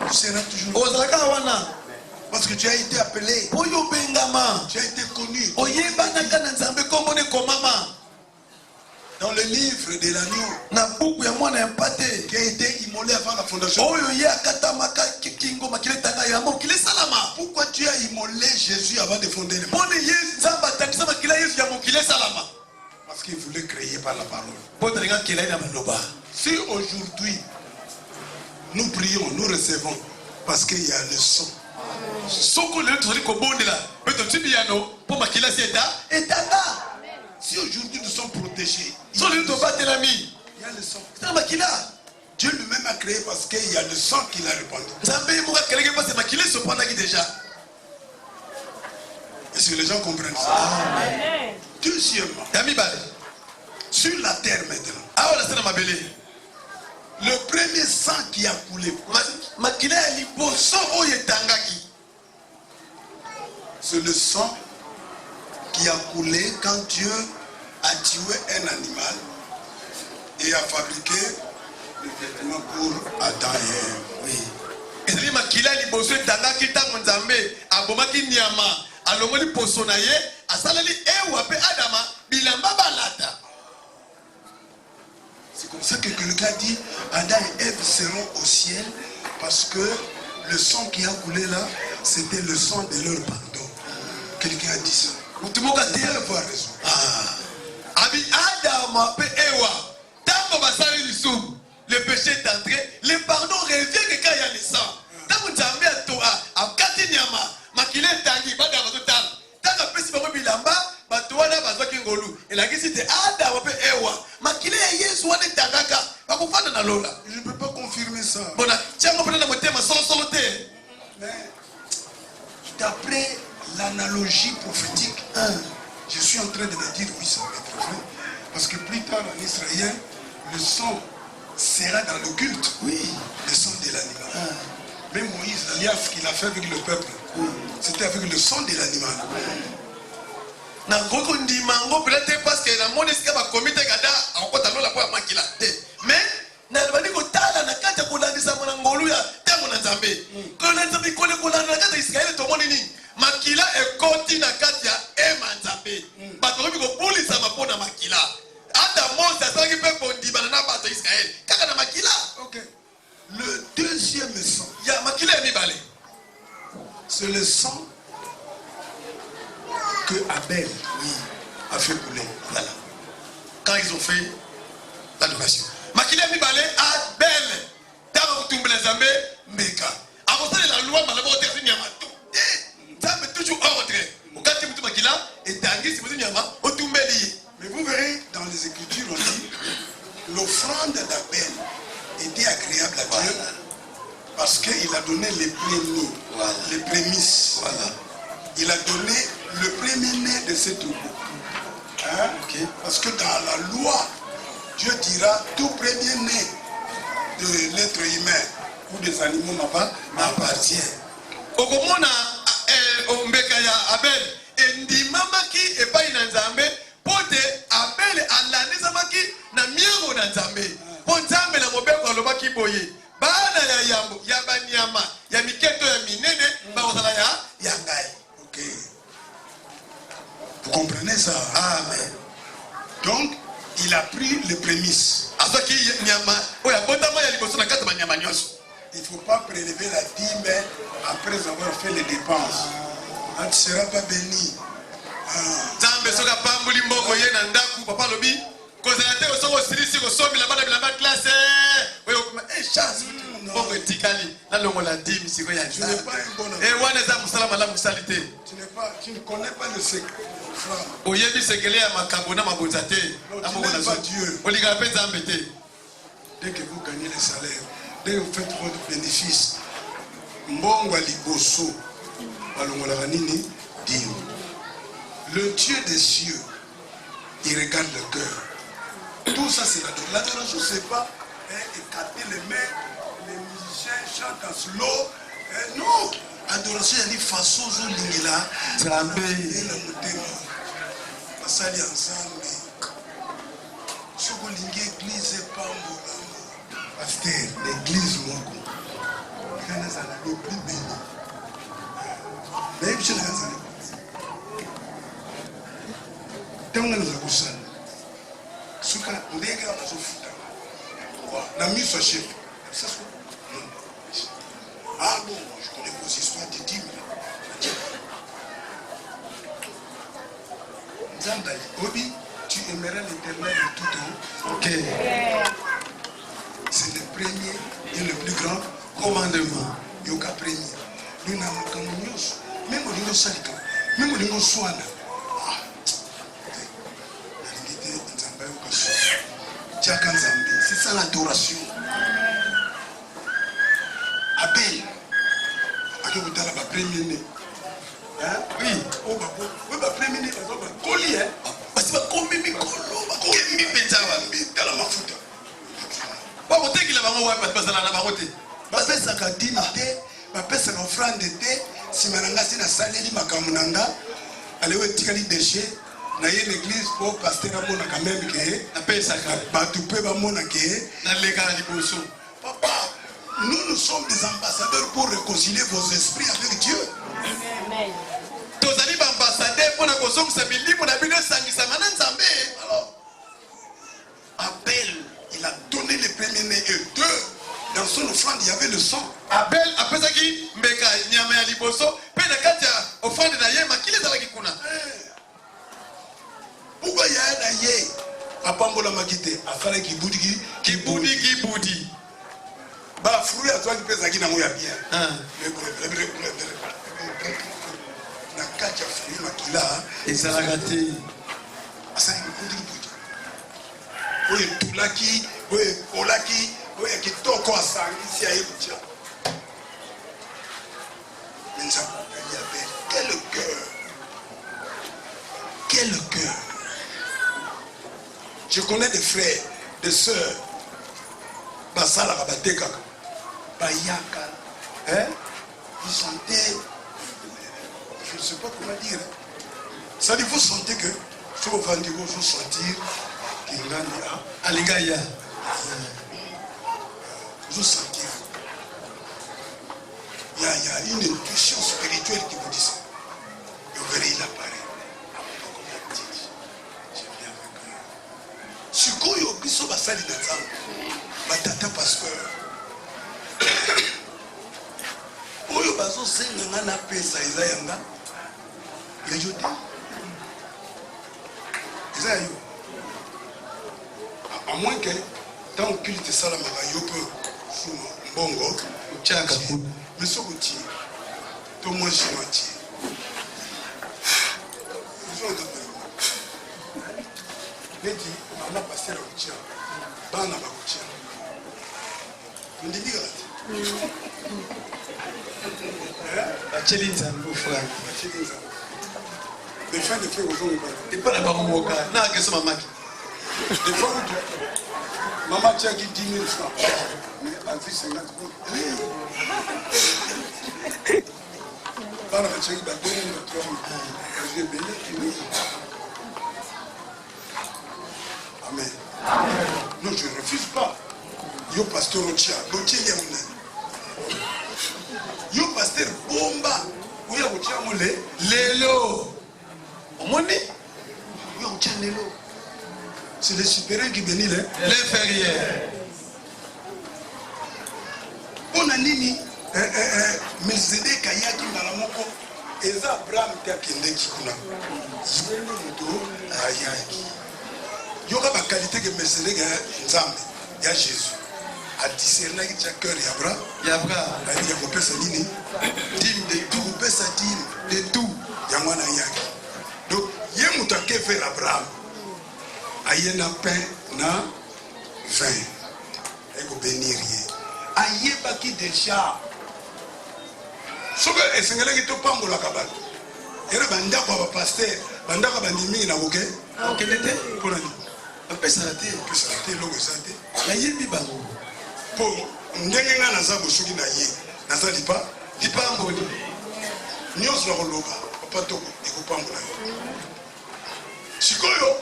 Tu seras toujours là. Okozalaka wana. Parce que tu as été appelé. Oyo bengama. Tu as été connu. Oyebanaka na Nzambe kombo ne komama. Dans le livre de l'agneau. Na buku ya mwana ya mpate. Qui a été immolé avant la fondation. Oyo ye akatamaka kingo makile tanga ya mokili salama. Pourquoi tu as immolé Jésus avant de fonder le monde? Pone Yesu Nzambe atangisa makila Yesu ya mokili salama. Parce qu'il voulait créer par la parole. Potelinga kila ina maloba. Si aujourd'hui nous prions, nous recevons parce qu'il y a le sang. Soko le tozali kobondela beto tibiano po makila sieta etanga. Si aujourd'hui nous sommes protégés, il So le to batelami. y a le sang. C'est makila. Dieu lui-même a créé parce qu'il y a le sang qu'il a répandu. Nzambe mo ka keleke parce makila so panda ki déjà. Et Est-ce que les gens comprennent ça? Amen. Deuxièmement, sur la terre maintenant, le premier sang qui a coulé, c'est le sang qui a coulé quand Dieu a tué un animal et a fabriqué le vêtement pour Adam et Ève. Oui. C'est comme ça que quelqu'un dit Adam et Ève seront au ciel parce que le sang qui a coulé là, c'était le sang de leur pardon. Quelqu'un a dit ça. Vous devez avoir raison. Le péché est entré, le pardon revient que quand il y a le sang. Tant que tu as mis à toi, à Katiniama, Makile Tangi, Badama Total, tant que Pessi Babo Bilamba, Batuana Bazaki Ngolu, et la question était Ada Wape Ewa, Makile Yesu Wane Tangaka, Bakufana Nalola. Je ne peux pas confirmer ça. Bon, tiens, mon frère, mon solo. Mais d'après l'analogie prophétique, je suis en train de me dire oui, ça va être vrai. Parce que plus tard en Israël, le sang sera dans le culte. Oui. Le sang de l'animal. Mais Moïse, l'alliance qu'il a fait avec le peuple, c'était avec le sang de l'animal. Peut-être parce que la monnaie va commettre Gada, en quoi t'as la poire maquilla. Mais, n'a-t-il pas dit na kata kulandisa mwanangolu ya tango na Nzambe. Kona Nzambe kole kona na kata Israël to monini. Makila e koti na kati ya ema Nzambe. Bato ko bulisa mapona makila. Ata Mose asangi pe bondi banana bato Israël. Kaka na makila. OK. Le deuxième sang. Ya makila mi balé. C'est le sang que Abel a fait couler. Voilà. Quand ils ont fait l'adoration. Makila mi balé Abel. Tava kutumbela Nzambe mbeka. Avant ça la loi malabo terzi nyama tout. Nzambe toujours ordre. Ukati mtu makila etangi simuzi nyama otumbeli. Mais vous verrez dans les Écritures on dit l'offrande d'Abel était agréable à Dieu parce qu'il a donné les premiers, les prémices. Voilà. Il a donné le premier-né de ses troupeaux. Hein? Okay. Parce que dans la loi, Dieu dira tout premier-né de l'être humain ou des animaux m'appartient. Okomona ombeka ya Abel endimamaki epai na Nzambe pote Abel alandizamaki na miango na Nzambe po Nzambe na mobeko alobaki boye bana ya yambo ya banyama ya miketo ya minene bakozala ya ngai. OK. Vous comprenez ça? Amen. Donc il a pris les prémices. Azaki nyama oya botama ya liboso na kata banyama nyonso. Il ne faut pas prélever la dîme après avoir fait les dépenses. Tu ne seras pas béni. Nzambe soka pambuli mboko ye na ndaku papa lobi kozala te osoko silisi kosomi la bana bilamba classe oyo chance mboko etikali na longo la dîme siko ya tu n'es pas un bon homme. Et wana za musala malamu salite. Tu ne connais pas le secret. Oyebi sekele ya makambo na mabonza te. Na mboko na Dieu. Olinga pe Nzambe te. Dès que vous gagnez le salaire, dès que vous faites votre bénéfice, mbongo liboso balongola banini dio. Le Dieu des cieux, il regarde le cœur. Tout ça, c'est l'adoration. L'adoration, c'est pas écarter les mains, les musiciens chantent en slow. Non! Adoration, il y a des façons de l'ingéla. C'est la paix. Et le motema. Pasali ensemble. Ce que l'église est pas mon pasteur, l'église, mon coup. Le plus béni. Mais je ne sais pas. Tengana za kusana suka ndege wanazofuta na miso chef ça ah bon je connais vos histoires de dîmes Nzamba Obi tu aimeras l'Éternel de tout ton OK c'est le premier et le plus grand commandement yoka premier nous n'avons qu'un nyos même au niveau salika même au niveau soana. C'est ça l'adoration. Abel, à qui vous avez la première. Oui. Oh, bah, premier ministre, Koli, hein. Parce que combien de mikolo, combien de pétawa, dans la mafuta. pas monter qu'il a vraiment ouais parce que ça n'a pas monté. bapesaka dini te bapesaka offrande te nsima na nga si nasaleli makambo na nga alewe etikali déchet na ye l'église po paster amonaka meme ke apesaka bato mpe bamona ke naleka na liboso. papa nous sommes des ambassadeurs pour réconcilier vos esprits avec Dieu. Amen. tozali baambassadeur mpona kozongisa milimo na bino esangisama na nzambe. Alors Abel, il a donné les premiers-nés et deux. Dans son offrande, il y avait le sang. Abel apesaki mbeka nyama ya liboso mpe na kati ya ofrande na ye makili ezalaki kuna. Pourquoi il y a un aïe apambolamaki te asalaki kibudi bafruit azwaki mpe ezalaki nango ya bien na kati ya fruit makila ezalaka te asalaki budi oyo etulaki oyo ekolaki oyo ya kitoko asangisi aye kotia me nzambe apeli Abel. Quel cœur. Je connais des frères, des sœurs, basala kabatekaka, bayaka, hein? Vous sentez, je ne sais pas comment dire. Ça dit, vous sentez que, si vous vendez, vous sentir qu'il y a alingaya. Vous sentir. Il y a une intuition spirituelle qui vous dit ça. Et vous verrez, il apparaît. Sikoyo biso basali na nzambe batata pasteur oyo bazosenga nga na pesa eza yanga ya yo te eza ya yo à moins que tant culte esalamaka yo mpe suma mbongo otyaka kuna mais soki otie to moi jima tie neti mama pasteur akotia bana bakotia ndindikala te baceli nzambe ofrande baceli nzambe des fins de frère ozongobana epa na bango moka na akeso mamaki des fois mama atiaki 10 000 francs mais azwi 50 bana batiaki ba 2 000 ba 3 000 azwi ebele. Amen. Non, je ne refuse pas. Yo pasteur Otia, Otia Yamuna. Yo pasteur Bomba, Oya Otia Mole, lelo omoni Oya Otia Lelo. C'est les supérieurs qui bénissent l'inférieur. On a nini, Melzedek Ayaki Malamoko, Eza Abraham Takendeki Kuna. Zwele Mudo Ayaki. Il y aura la qualité que Melzedek Nzambe, il y a Jésus. A discerné que tu as cœur Yabra, Yabra, il y a coupé sa ligne, de tout, coupé sa dîme, de tout, Yamana Yaki. Donc, il y a un mouton qui fait Abraham. Aïe na pain, na vin. Et vous bénir. Aïe baki déjà. Ce que est ce que tu pas la cabane. Il y a un banda pour pasteur, banda pour bandimi na oké. Ok, n'était Pour la apesa te pesa te longo santé. na yebi bango Po ndenge nga naza bosoki na ye nazali pa lipamboli nyonso na koloba papa toko ekopambola yo sikoyo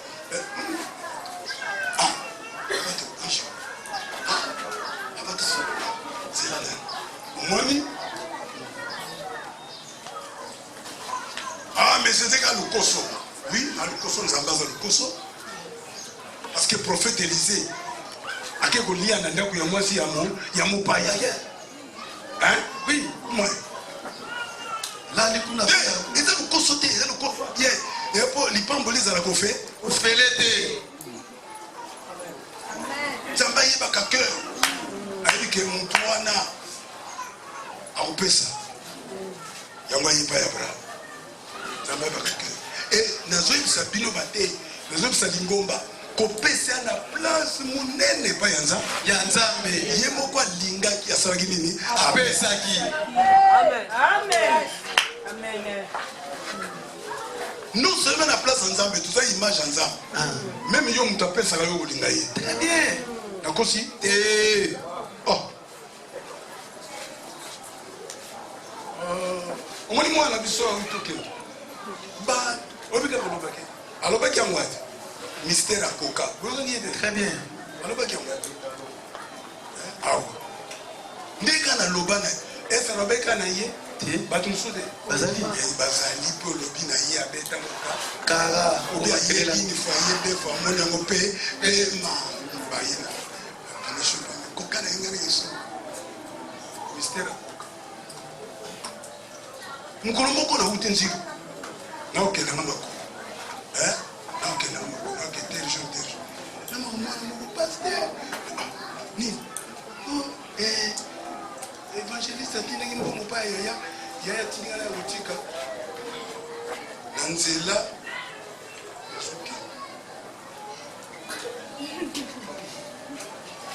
omoni mais c'était qu'à Lukoso. Oui, à Lukoso nous avons Lukoso. Parce que le prophète Élisée a quelque lien à l'endroit où il y a mon paya. Hein? Oui, moi. là les kuna Et ça nous consulter, ça nous consulter. Et pour les pambolis à la confé, felete Zamba yeba ka cœur. Ayi ke mutwana. Aupesa. Yamba yeba ya bra. Zamba yeba ka cœur. Et nazo yibisa bino bate, nazo yibisa lingomba. Kopesa na place munene pa yanza. ya nzambe Ye moko alingaki asalaki nini? apesaki Amen. Amen. Amen. Non seulement la place en Zambé, tout ça image en Zambé. Même yo on t'appelle ça yo olingaye. Très bien. D'accord si? Oh. On m'a dit moi la biso en token. Bah, obika kolobake. Alobaki en what? Mystère à Coca. Vous voyez Très bien. Alobaki en what? Ah. Ndeka na lobana. Est-ce Rebecca na yé? Batum soude. Bazali. Bazali pour lobi na yé abeta moka. Kara. Obi ayé une fois yé deux fois mon yango pe ma bayina. Coca na ngani yeso. Mystère. Mukolo moko na utenzi. Na okena ngamba. Hein? Na okena ngamba. Na okena tel jour. Na maman mo pasteur. Ni. Évangéliste atinaki mbongo pa yaya tingala ya kotika na nzela ezoki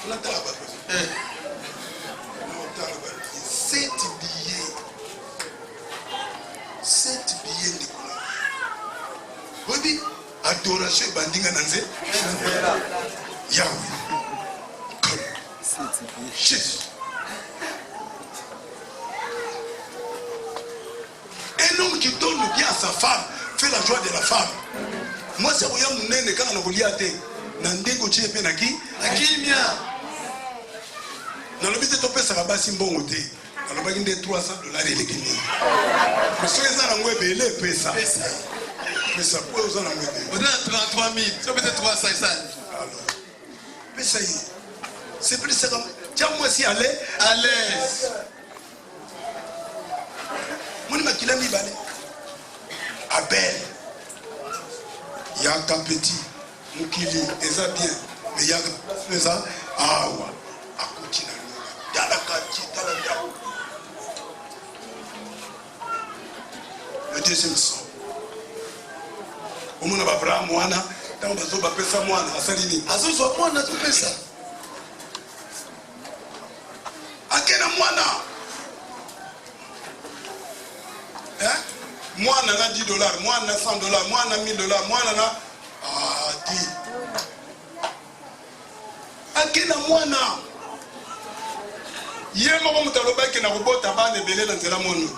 natala bato natala bato 7 billets ndikona obi adoration ebandinga na nzela yawe Jésus. Un homme qui donne le bien à sa femme fait la joie de la femme. Moi, c'est pour y aller quand on a voulu aller. Nandego tchie pe naki. Akimia. Dans le but de topé ça va passer bon côté. Dans le bagage de $300 les kini. Mais ce que ça n'a pas belé pesa. Pesa pour aux en anglais. On a 33 000. Ça peut être 300. Alors. Pesa y. C'est plus ça comme. Tiens moi si aller à l'aise. Mon makila mi balé. Abel. Yaka petit. Mukili eza bien. Mais yaka ça ah ouais. Akoti na luna. Dala kati dala da. Le deuxième sang. Omona ba Abraham mwana, tant bazo ba pesa mwana asalini. Azozo mwana tu pesa. Akena mwana. Hein? Mwana na $10, mwana na $100, mwana na $1000, mwana na 10. Akena mwana. Yema mo mutaloba ke na robota bana belé na nzela monu.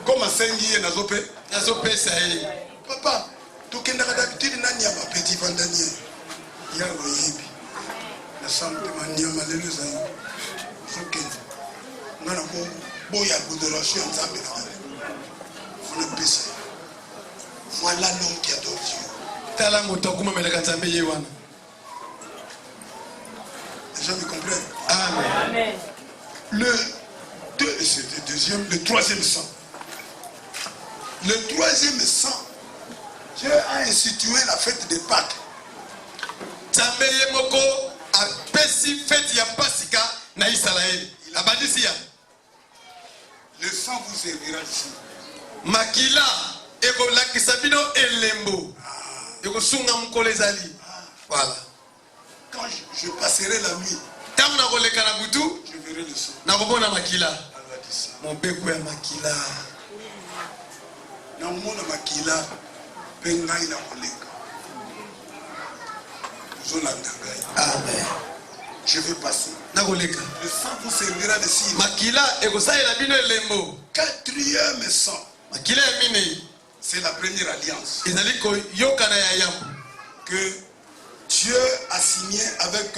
Comme asengi ye nazo pesa ye. Papa, tu kenda d'habitude nani ya petit vandanier. Ya royebi. Na samte mania malelu za yo. Fokenda. Ngana ko boya adoration nzambe na wale. Fona pesa. Voilà l'homme qui adore Dieu. Tala moto kuma meleka nzambe ye wana. Les gens me comprennent. Amen. Le troisième sang. Le troisième sang. Dieu a institué la fête de Pâques. Nzambe ye moko apesi fête ya Pasika na Israël. Abadisi ya. Le sang vous servira ici. Makila eko lakisa bino elembo. Eko sunga mukolo ezali. Voilà. Quand je passerai la nuit, Tango na koleka na butu, je verrai le sang. na kobona makila. Elle va dire ça. Mon beko ya makila. Na mona makila pengai na koleka. Zolanda ngai. Amen. Je vais passer. Na koleka. Le sang vous servira de signe. Makila eko saela bino elembo. Quatrième sang. Makila ya minei. C'est la première alliance Ezali ko yokana ya yambo. que Dieu a signé avec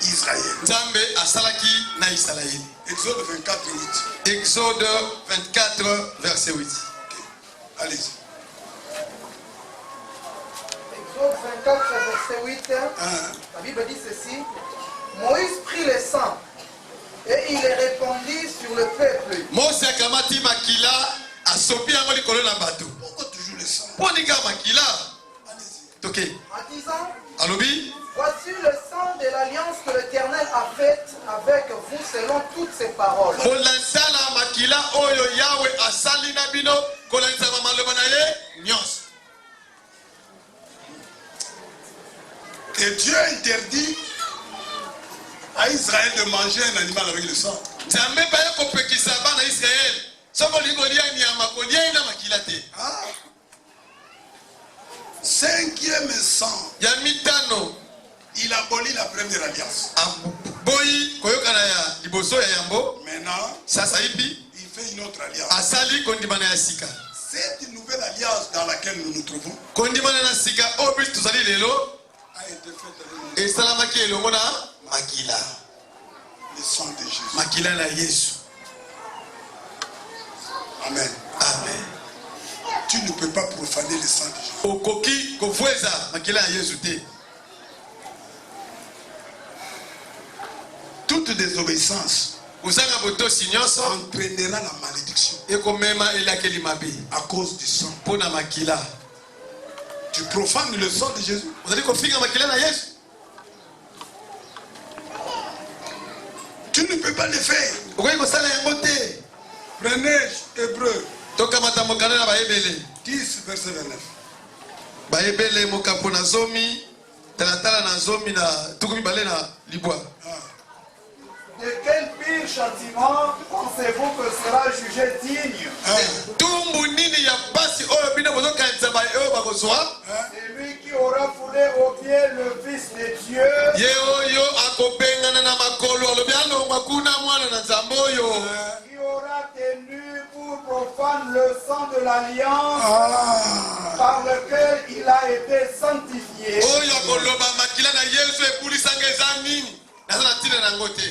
Israël. Nzambe asalaki na Israël. Exode 24, 8. Exode 24, verset 8. Okay. Allez-y. Exode 24, verset 8, la Bible dit ceci. Moïse prit le sang et il les répandit sur le peuple. Mose akamati makila asopi yango likolo na bato. Pourquoi toujours le sang? Ponika makila. Allez-y. Toke. En disant, Alobi. voici le sang de l'alliance que l'Éternel a faite avec vous selon toutes ses paroles. Kolansala makila oyo Yahweh asali na bino kolansa maloba na ye nyos. Et Dieu interdit à Israël de manger un animal avec le sang. Nzambe ba yako pekisa bana Israël. Soko lingo lia nyama kolia ina makila te. Ah. première alliance. Boyi koyokana ya liboso ya yambo. Maintenant, Sasa hivi il fait une autre alliance. asali kondimana ya sika. Cette nouvelle alliance dans laquelle nous nous trouvons Kondimana na sika obi tuzali lelo a été faite avec et salamaki elongo na makila. le sang de Jésus. Makila na Yesu. Amen. Amen. Tu ne peux pas profaner le sang de Jésus. Okoki kofweza makila ya Yesu te. Toute désobéissance Uzanga botosi nyonso entraînera la malédiction ekomema elakeli mabe à cause du sang. pona makila. Tu profanes le sang de Jésus. Uzali kofinga makila na Yesu. Tu ne peux pas le faire. Okoki kosala yango te. Prenez Hébreu Tokamata mokanda na baebele. 10, verset 29. Baebele mokapo na zomi talatala na zomi na tukumi bale na libwa. De quel pire châtiment pensez-vous que sera jugé digne Tumbu nini ya basi oyo bino bozokanisa ba oyo bakozwa? celui qui aura foulé au pied le Fils de Dieu, Ye oyo akobengana na makolo alobi alongwa kuna mwana na nzambe oyo. qui aura tenu pour profane le sang de l'alliance par lequel il a été sanctifié. Oyo akoloba makila na Yesu epulisanga eza nini? Naza na tina nango te.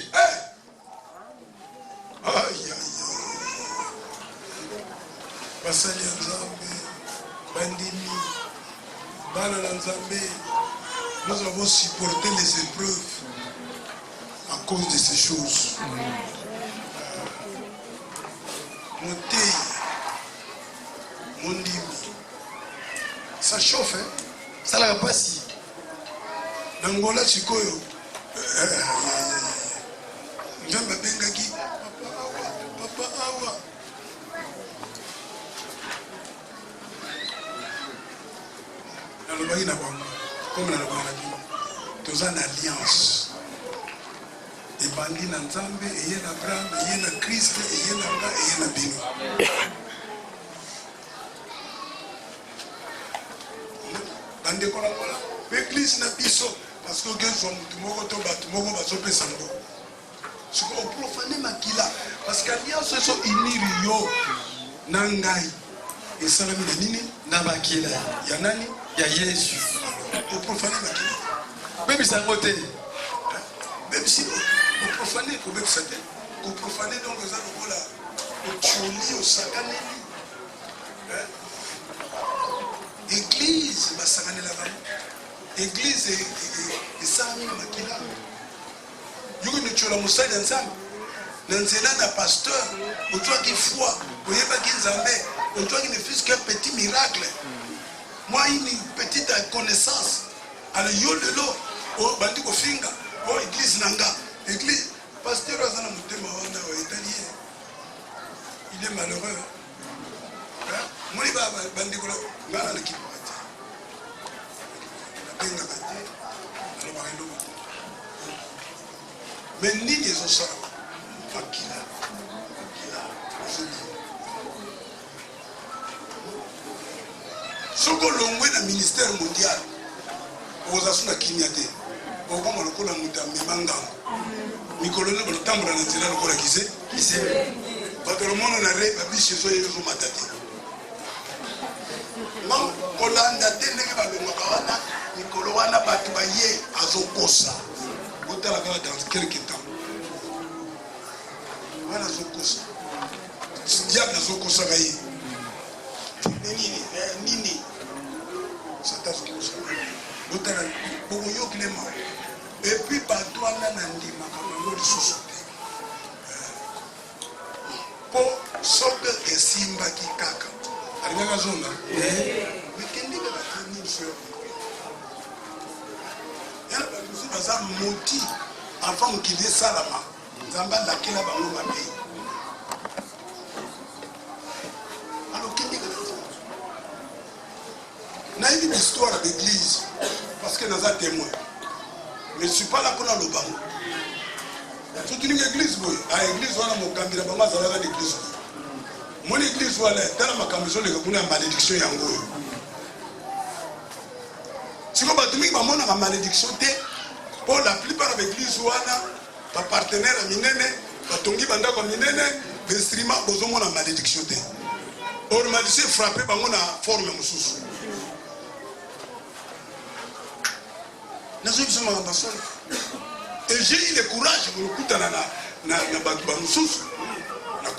Aïe, aïe, aïe. Basali ya Nzambe, bandimi, bana na Nzambe, nous avons supporté les épreuves à cause de ces choses. Notez, mon dimi, ça chauffe, hein? Salaka pasi. Nangola sikoyo. Nzambe bengaki papa awa. Nalobaki na bango comme nalobaki na bino toza na alliance ebandi na Nzambe eye na Abraham eye na Christ eye na nga eye na bino. Bandeko na kola église na biso parce que okezwa mutu moko to bato moko bazopesa ngo siko oprofane makila parce que alliance eso iniri yo na ngai esalami na nini Na makila ya nani ya Yesu. oprofane makila Bebisa yango te. même si oprofane kobebisa te koprofane donc eza lokola otioli osakaneli église basanganela bango église esalami na makila yoko notiola mosali ya Nzambe na nzela na pasteur otwaki foi oyebaki Nzambe otwaki ne fils qu'un petit miracle moi une petite connaissance alors yo lelo bandi kofinga église nanga église pasteur aza na motema wana oetali ye il est malheureux moni bandikola nga naleki te nabengaka te alobaka eloko te mais nini ezosala makila soki olongwe na ministère mondial okoza so na kimia te okoma lokola moto amema ngango mikolo ne balotambola na nzela lokola kise bato lomona na re babisi ezo ezomata te kolanda te ndenge balongwaka wana mikolo wana bato baye azokosa otala kaka dans quelque temps wana azokosa diable azokosaka ye nini sata azokosa otala bokoyoklema epuis bato wana na ndimaka bango lisusu te mpo soki esimbaki kaka alingaka zonga mekendi kaka teni seur yana bato mosusu baza moti avant mokili esalama Nzambe alakela bango mabe alokendi kaka nayebi l'histoire d'église parce que naza témoin mais je suis pas là mpona lobango soki ninga église boye église wana mokambi na bango azalaka na église boye moni église wana tala makambo ezoleka kuna ya malédiction yango oyo siko bato mingi bamonaka malédiction te Pour la plupart de l'église, les partenaires à Minene, les tongi bandako à Minene, les instruments, ils ont une malédiction. Or, malédiction frappé par une forme de sous. Et j'ai eu le courage de me couper dans la sous.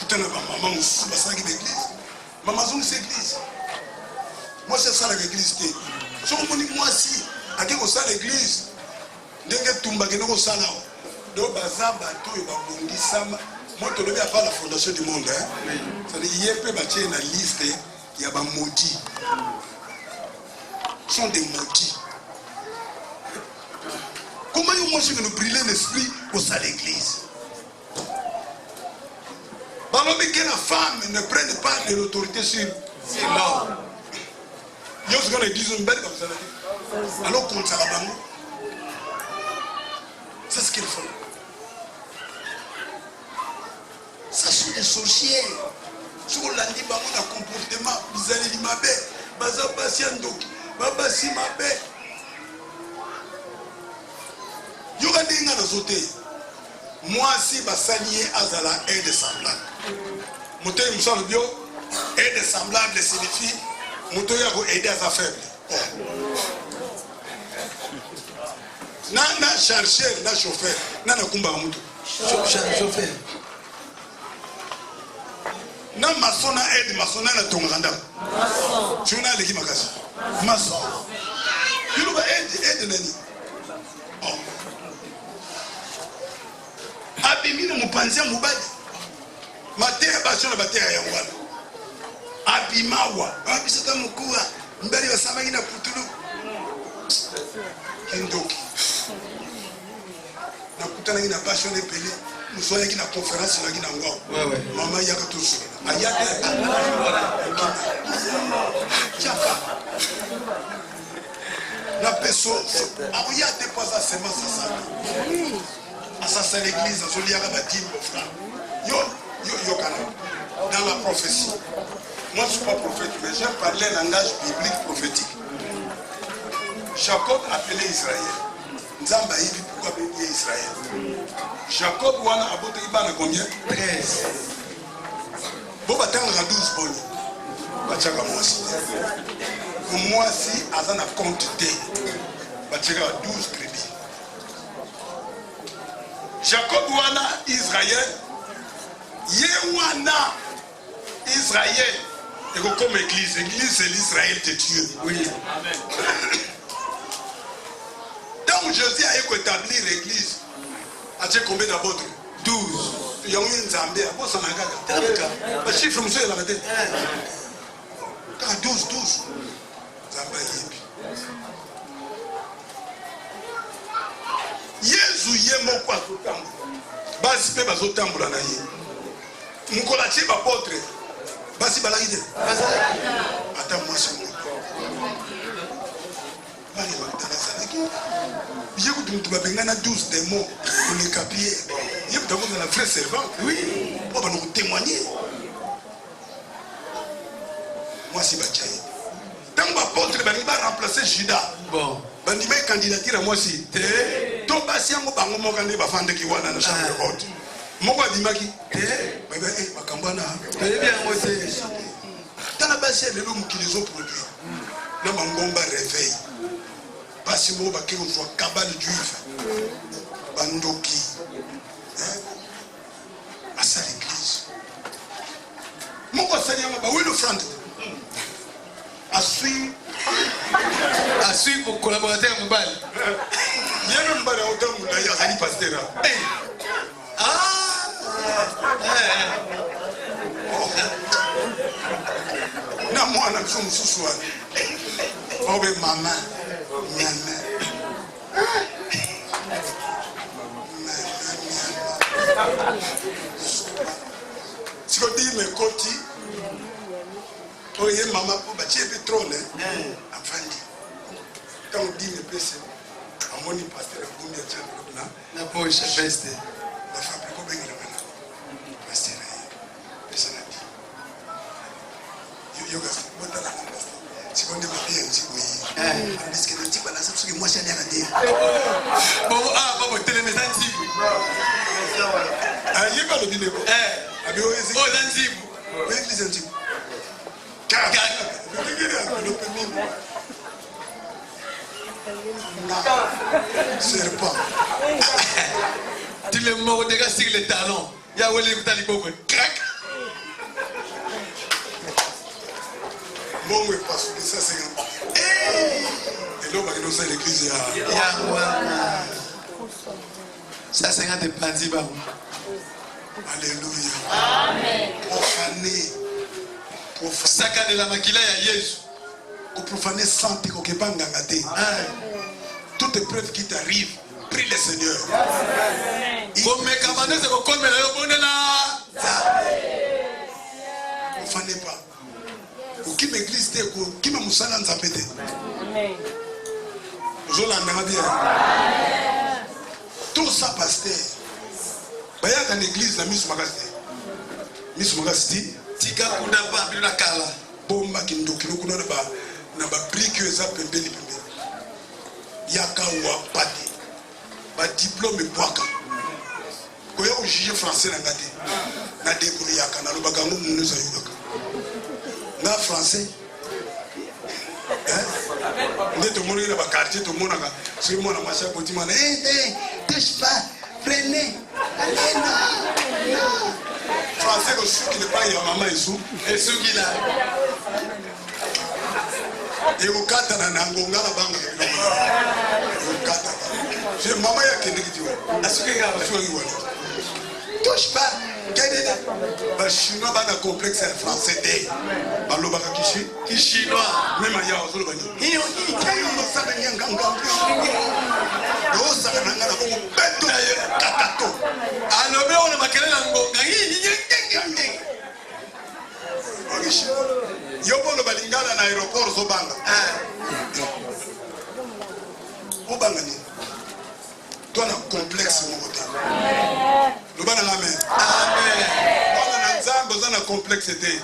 Maman, c'est l'église. Maman, c'est l'église. Moi, c'est ça l'église. Moi, si, à qui ça l'église, ndenge tumba qui nous ça là. Donc, baza bato et babongi sama. Moi, tu ne pas la fondation du monde. C'est-à-dire, il peut bâtir une liste, il y a des maudits. Ce sont des maudits. Comment est-ce que nous brûler l'esprit au sein de l'église? Pendant que la femme ne prenne pas de l'autorité sur l'homme. Il y a ce qu'on a dit, une belle comme ça. Alors qu'on s'en va. C'est ce qu'il faut. Ça sont des sorciers. Si on l'a dit, on a un comportement, vous allez dire ma bête, baza basiando, babasi ma bête. Il y aura des gens dans les moi, si basalier azala aide semblable. Moto il me semble bien, aide semblable signifie moto ya ko aider à sa faible. Na chercheur, na chauffeur, na kumba moto. Chauffeur. Na maçon na aide maçon na tonganda. Maçon. Tu na leki makasi. Maçon. Tu dois aide nani. Oh. Abimino mupanzia mubadi. Matea bashona batea ya ngwana. Abimawa. Abisata mukua. Mbali basama ina putulu. Kindoki. Nakutana ina bashona pele. Musoya kina conférence na kina ngwa. Mama yaka tusu. Ayate. Chapa. La personne ayate pas ça seulement ça. Ça l'église, dans la prophétie. Moi je ne suis pas prophète, mais j'ai parlé un langage biblique prophétique. Jacob appelait Israël. Nzamba hivi pourquoi appeler Israël? Jacob wana abote ibana combien? 13. Bon batanga 12 boni. Bachaka mwasi. Pour moi si azana quantité. Bachaka 12 tribus. Jacob wana Israël, Yewana Israël, et comme église, l'église c'est l'Israël de Dieu. Oui. Amen. Donc Jésus a établi l'église. A-t-il combien d'apôtres? 12. Il y a eu une Zambie, à quoi ça n'a pas de chiffre, monsieur, il a dit. 12. Zambie. Yesu ye moko azotambola basi mpe bazotambola na ye mokola tie bapotre basi balaki te ata mwasi moko bani bakutana azalaki ye kutu mutu babengana 12 démons koleka Pierre ye kutu akozala vrai servant mpo bana kotémoigner mwasi batya ye ntango bapotre balingi baremplace Juda bandima candidature moi si to basi yango bango moko nde bafandeki wana na chambre haute moko adimaki baba makambo na bien yango te tala basi lelo mokili ezoproduire na mangomba réveil basi moko bake kozwa kabale juive bandoki asala église moko asali yango bawilo front asui pour collaborateur mobile. Il y a un bar à autant de monde, il y a un pasteur. Na moi na biso mususu wana. Obe mama, nyama. Siko di me koti. Oye mama pour bâtir pétrole afandi. Quand on dit le PC, on moni pasteur Gumbi a tchana na poche veste. La fabrique au bengi na pasteur personne dit. Yo gas bota la pasteur. Si on est bien, si oui. Parce que le type, là, c'est ce que moi, j'ai à dire. Bon, ah, bon, télémédecin, si vous. Ah, il y a pas le dîner. Ah, mais oui, c'est. Oh, Zanzib. Oui, c'est Zanzib. Car. Serpent. Tu le mords déjà sur les talons. Il y a où les talibans, crac. Bon, oui, parce que ça, c'est grand. Et là, on va l'église. Ça, c'est un des bandits. Alléluia. Amen. Profaner. Saka de la maquilla à Jésus. Pour profaner sans te kokebangangate. Toute épreuve qui t'arrive, prie le Seigneur. Comme mes camarades, c'est comme la bonne là. Profanez pas. Pour qui m'église, qui m'a moussala en zapété. Je l'en bien. Tout ça, pasteur. Il y a une église, la Miss Magasti. Miss Magasti. Tika kuna ba bila kala. Bomba kindokino kuna na ba brique eza pembeni pembeni. Yaka wa pati. Ba diplôme bwaka. Ko ya juge français na ngati. Na débrouiller yaka na lobaka ngo mundu za yaka. Na français. Nde to moni na ba quartier to monaka. Sur mona masha botima na touche pas. Prenez. Allez non. Français que ceux qui ne pas y a maman et sous qui là et au kata na ngonga la banga au kata je maman ya kende kitiwa asuke ga ba chouangi wala touche pas kende ba chinois ba na complexe français dé ba lo ba ki chinois même ya ozolo ba ni hiyo kayo ndo sana nyanga ngambi yo sana ngana ko beto kakato alobe ona makelele ngonga Yobolo balingana na aéroport zobanga. Obanga ni. Toi na complexe mon côté. Le bana amen. Amen. Bana na nzambo za na complexité.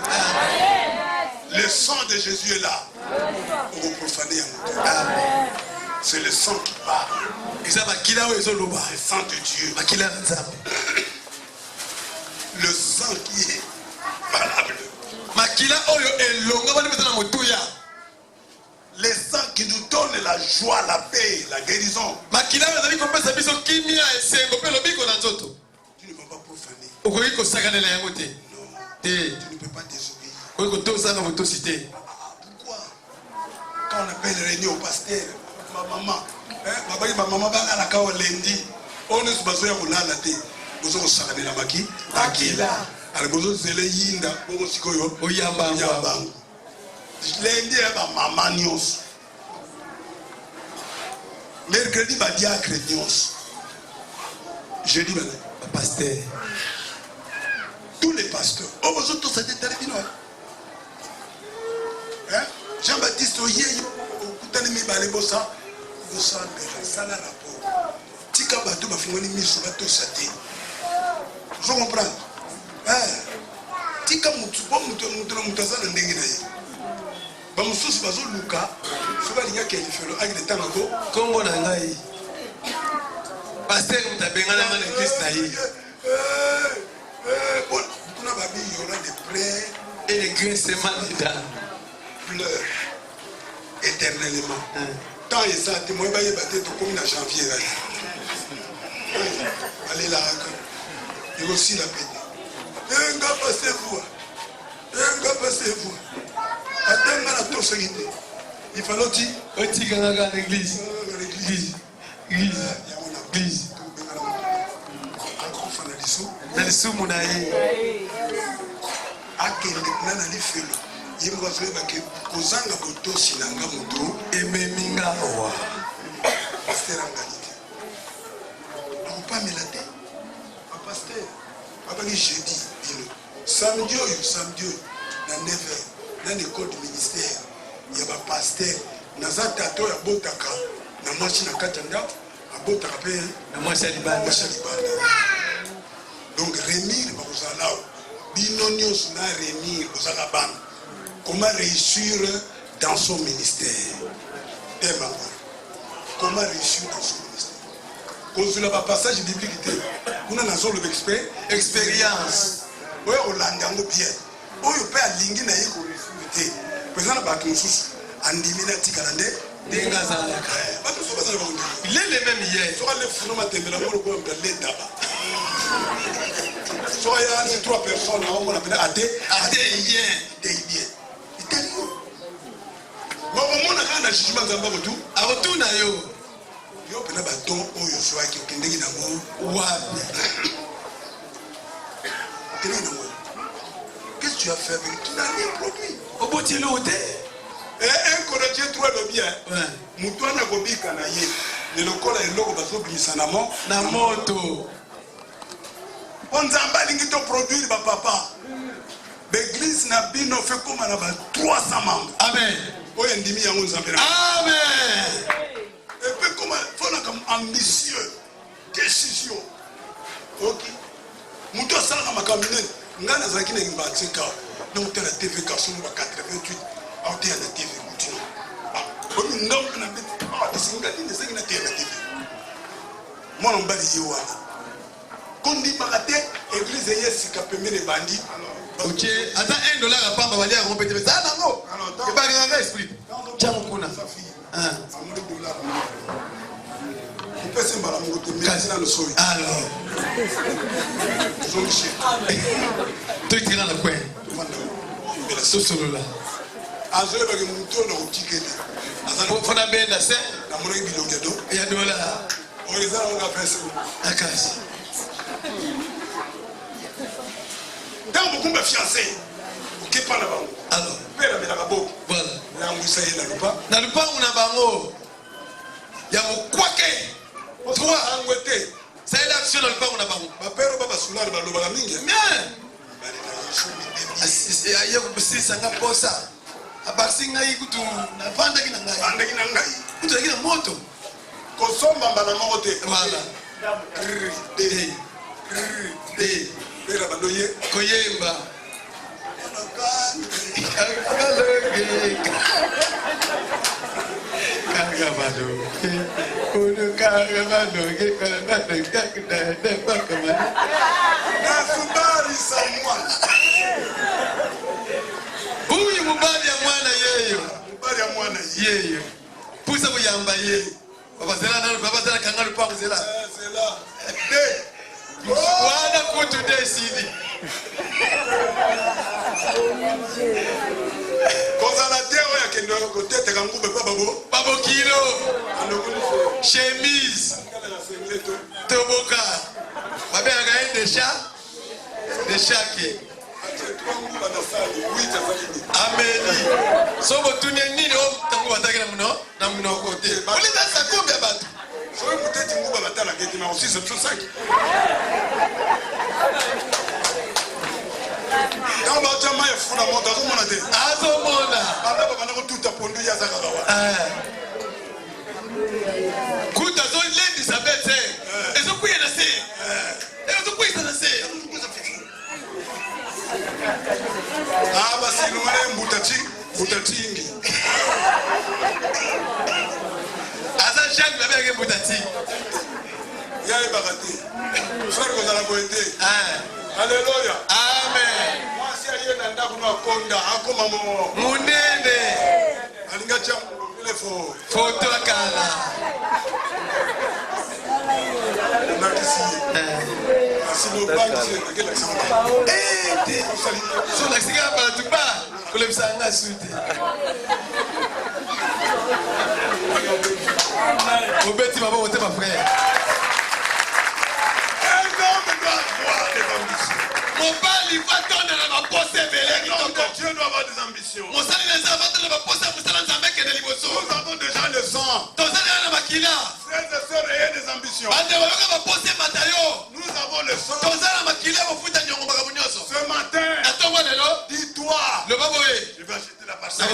Le sang de Jésus est là. Pour profaner en amen. C'est le sang qui parle. Et ça va kila o ezoloba. Le sang de Dieu. Makila nzambo. Le sang qui est valable. Makila oyo elonga bali betana motuya. Les sang qui nous donnent la joie, la paix, la guérison. Makila bazali kopesa biso kimia esengo pe lobiko na nzoto. Tu ne peux pas profaner. Okoki kosakanela yango te. Tu ne peux pas désobéir. Okoki kotosanga motosite. Pourquoi? Quand on appelle réunion au pasteur, ma maman, ma maman va à la kawa lundi. On est besoin de la té. Nous sommes salamés la maki. Akila. Alors nous sommes les yinda. Nous sommes oyamba. Lundi ma maman nios. Mercredi va diacre nios. Jeudi va pasteur. Tous les pasteurs. Oh vous autres ça détermine. Hein? Jean-Baptiste Oye, okutani mibale bosa, bosa bela sala na po. Tika bato bafungani miso bato sate. Vous comprenez? Tika mutu bo mutu azana ndenge na ye. Ba mususu bazo luka, soba linga ke lifelo avec le temps ago. Kongo na ngai. Pasteur mutabengana na Christ na ye. Bon, kuna babi il y aura des prières et les grincements des dents. Pleure éternellement. Tant et ça, tu m'as baillé battu comme en janvier. Allez là, il y a aussi la paix. Un gars passez-vous. Un gars passez-vous. Attends, on a tout ce qu'il dit. Il faut l'autre. L'église. L'église. L'église. Nalisu munaye. Akende nana lifelo. Yemba zoeba ke kozanga botosi nanga moto ememinga wa. Pasteur Anganite. On pas me la tête. Pasteur. Papa ni jeudi dino. Samedi na 9h dans l'école du ministère. Il y a ba pasteur naza tato ya botaka na mwachi na katanda abotaka pe na mwachi libanda. Donc Rémi Bakozala bino nyos na Rémi Kozala ban. Comment réussir dans son ministère. Comment réussir dans son ministère? Quand on a un passage biblique, on a une expérience. Oui, on l'a bien. On peut aligner na yeko réussir. Par exemple, on a un dimina tikalande. Il est le même hier. Soit les fous de la mort comme de l'État. Soit il y a 3 personnes, on appelle Adéhien. Italien. Mais au moins, on a un jugement dans le tout. À retour, yo pena baton oyo soaki okendeki nango wapi? Qu'est-ce que tu as fait avec? Tu n'as rien produit. Au bout de l'eau, et 1 Corinthiens 3 le bien. Mutwana kobika na ye. Le lokola eloko bazobimisa na moto. Onzamba lingi to produire ba papa. L'église n'a bino fait comme on a 300 membres. Amen. Oyo ndimi yango nzambe. Amen. Et puis comment il faut comme ambitieux. Décision. Ok. Muto sala makamine. Ngana zakine ngbatseka. Na mutela TV kaso ba 88. Auté na TV mutino. Ah, on non na bit. Ah, disinga ni zaki na TV. Moi on bali yewana. Kondi bakate église yesika pemene bandi. Ok, attends $1 à pamba va dire rompre TV. Ça nango. Et pas grand esprit. Tiens mon kuna. Alors. Tu es dans le coin. Ce solo là. Faut la belle la scène. Il y a $2. Akasi. Dans beaucoup de fiancés. Ok, pas là-bas. Alors. Voilà. Dans le pas on a bango. Il y a mon quaquet. 3 angoueté. C'est l'action dans le pas on a bango. Ma père va soular dans le balamingue. Bien. Aïe, c'est ça n'a pas ça. A basinga ikutu na vanda kina ngai. Vanda kina ngai. Kutu kina moto. Kosomba bana moto. Voilà. Pera baloye. Koyemba. Huyu mubali ya mwana yeyo. Mubali ya mwana yeyo. Pusa buyamba ye. Baba zela kangalu pa zela. Zela. Wana kutu desidi. Koza la terre ya kendo ko tete kangu be babo. Babo kilo. Chemise. Toboka. Babe agaende sha. De shaki. Amen. Sobo tunie nini o tangu watake na mno kote. Uliza sakombe batu. Sowe muteti nguba batala kete na aussi c'est tout ça. Quand ba chama ya funa monta ko mona te. Azo mona. Baba bana ko tuta pondu ya zaka kawa. Kuta zo lady sabete. Ezo kuye na se. Ezo kuye na se. Ah basi no male mbutatini. Aza Jacques la belle mbutatini. Ya ebakati. Frère ko zala boete. Alléluia. Amen. Moi si aliye na ndaku na konda akoma mo. Munene. Alinga cha ile photo kala. Nakisi. Asino banki ngela samba. So la siga para tu ba. Kule msanga sute. Obeti baba wote ma frère. Mon père il va donner la poste belé. Dieu doit avoir des ambitions. Mon sali les enfants de la poste pour ça dans mec de liboso. Nous avons déjà le sang. Ton sali na makila. Frères et sœurs, ayez des ambitions. Ande waka poste matayo. Nous avons le sang. Ton sali makila bofuta nyongo bakabunyoso. Ce matin, dis-toi. Le baboé. Je vais acheter la parcelle.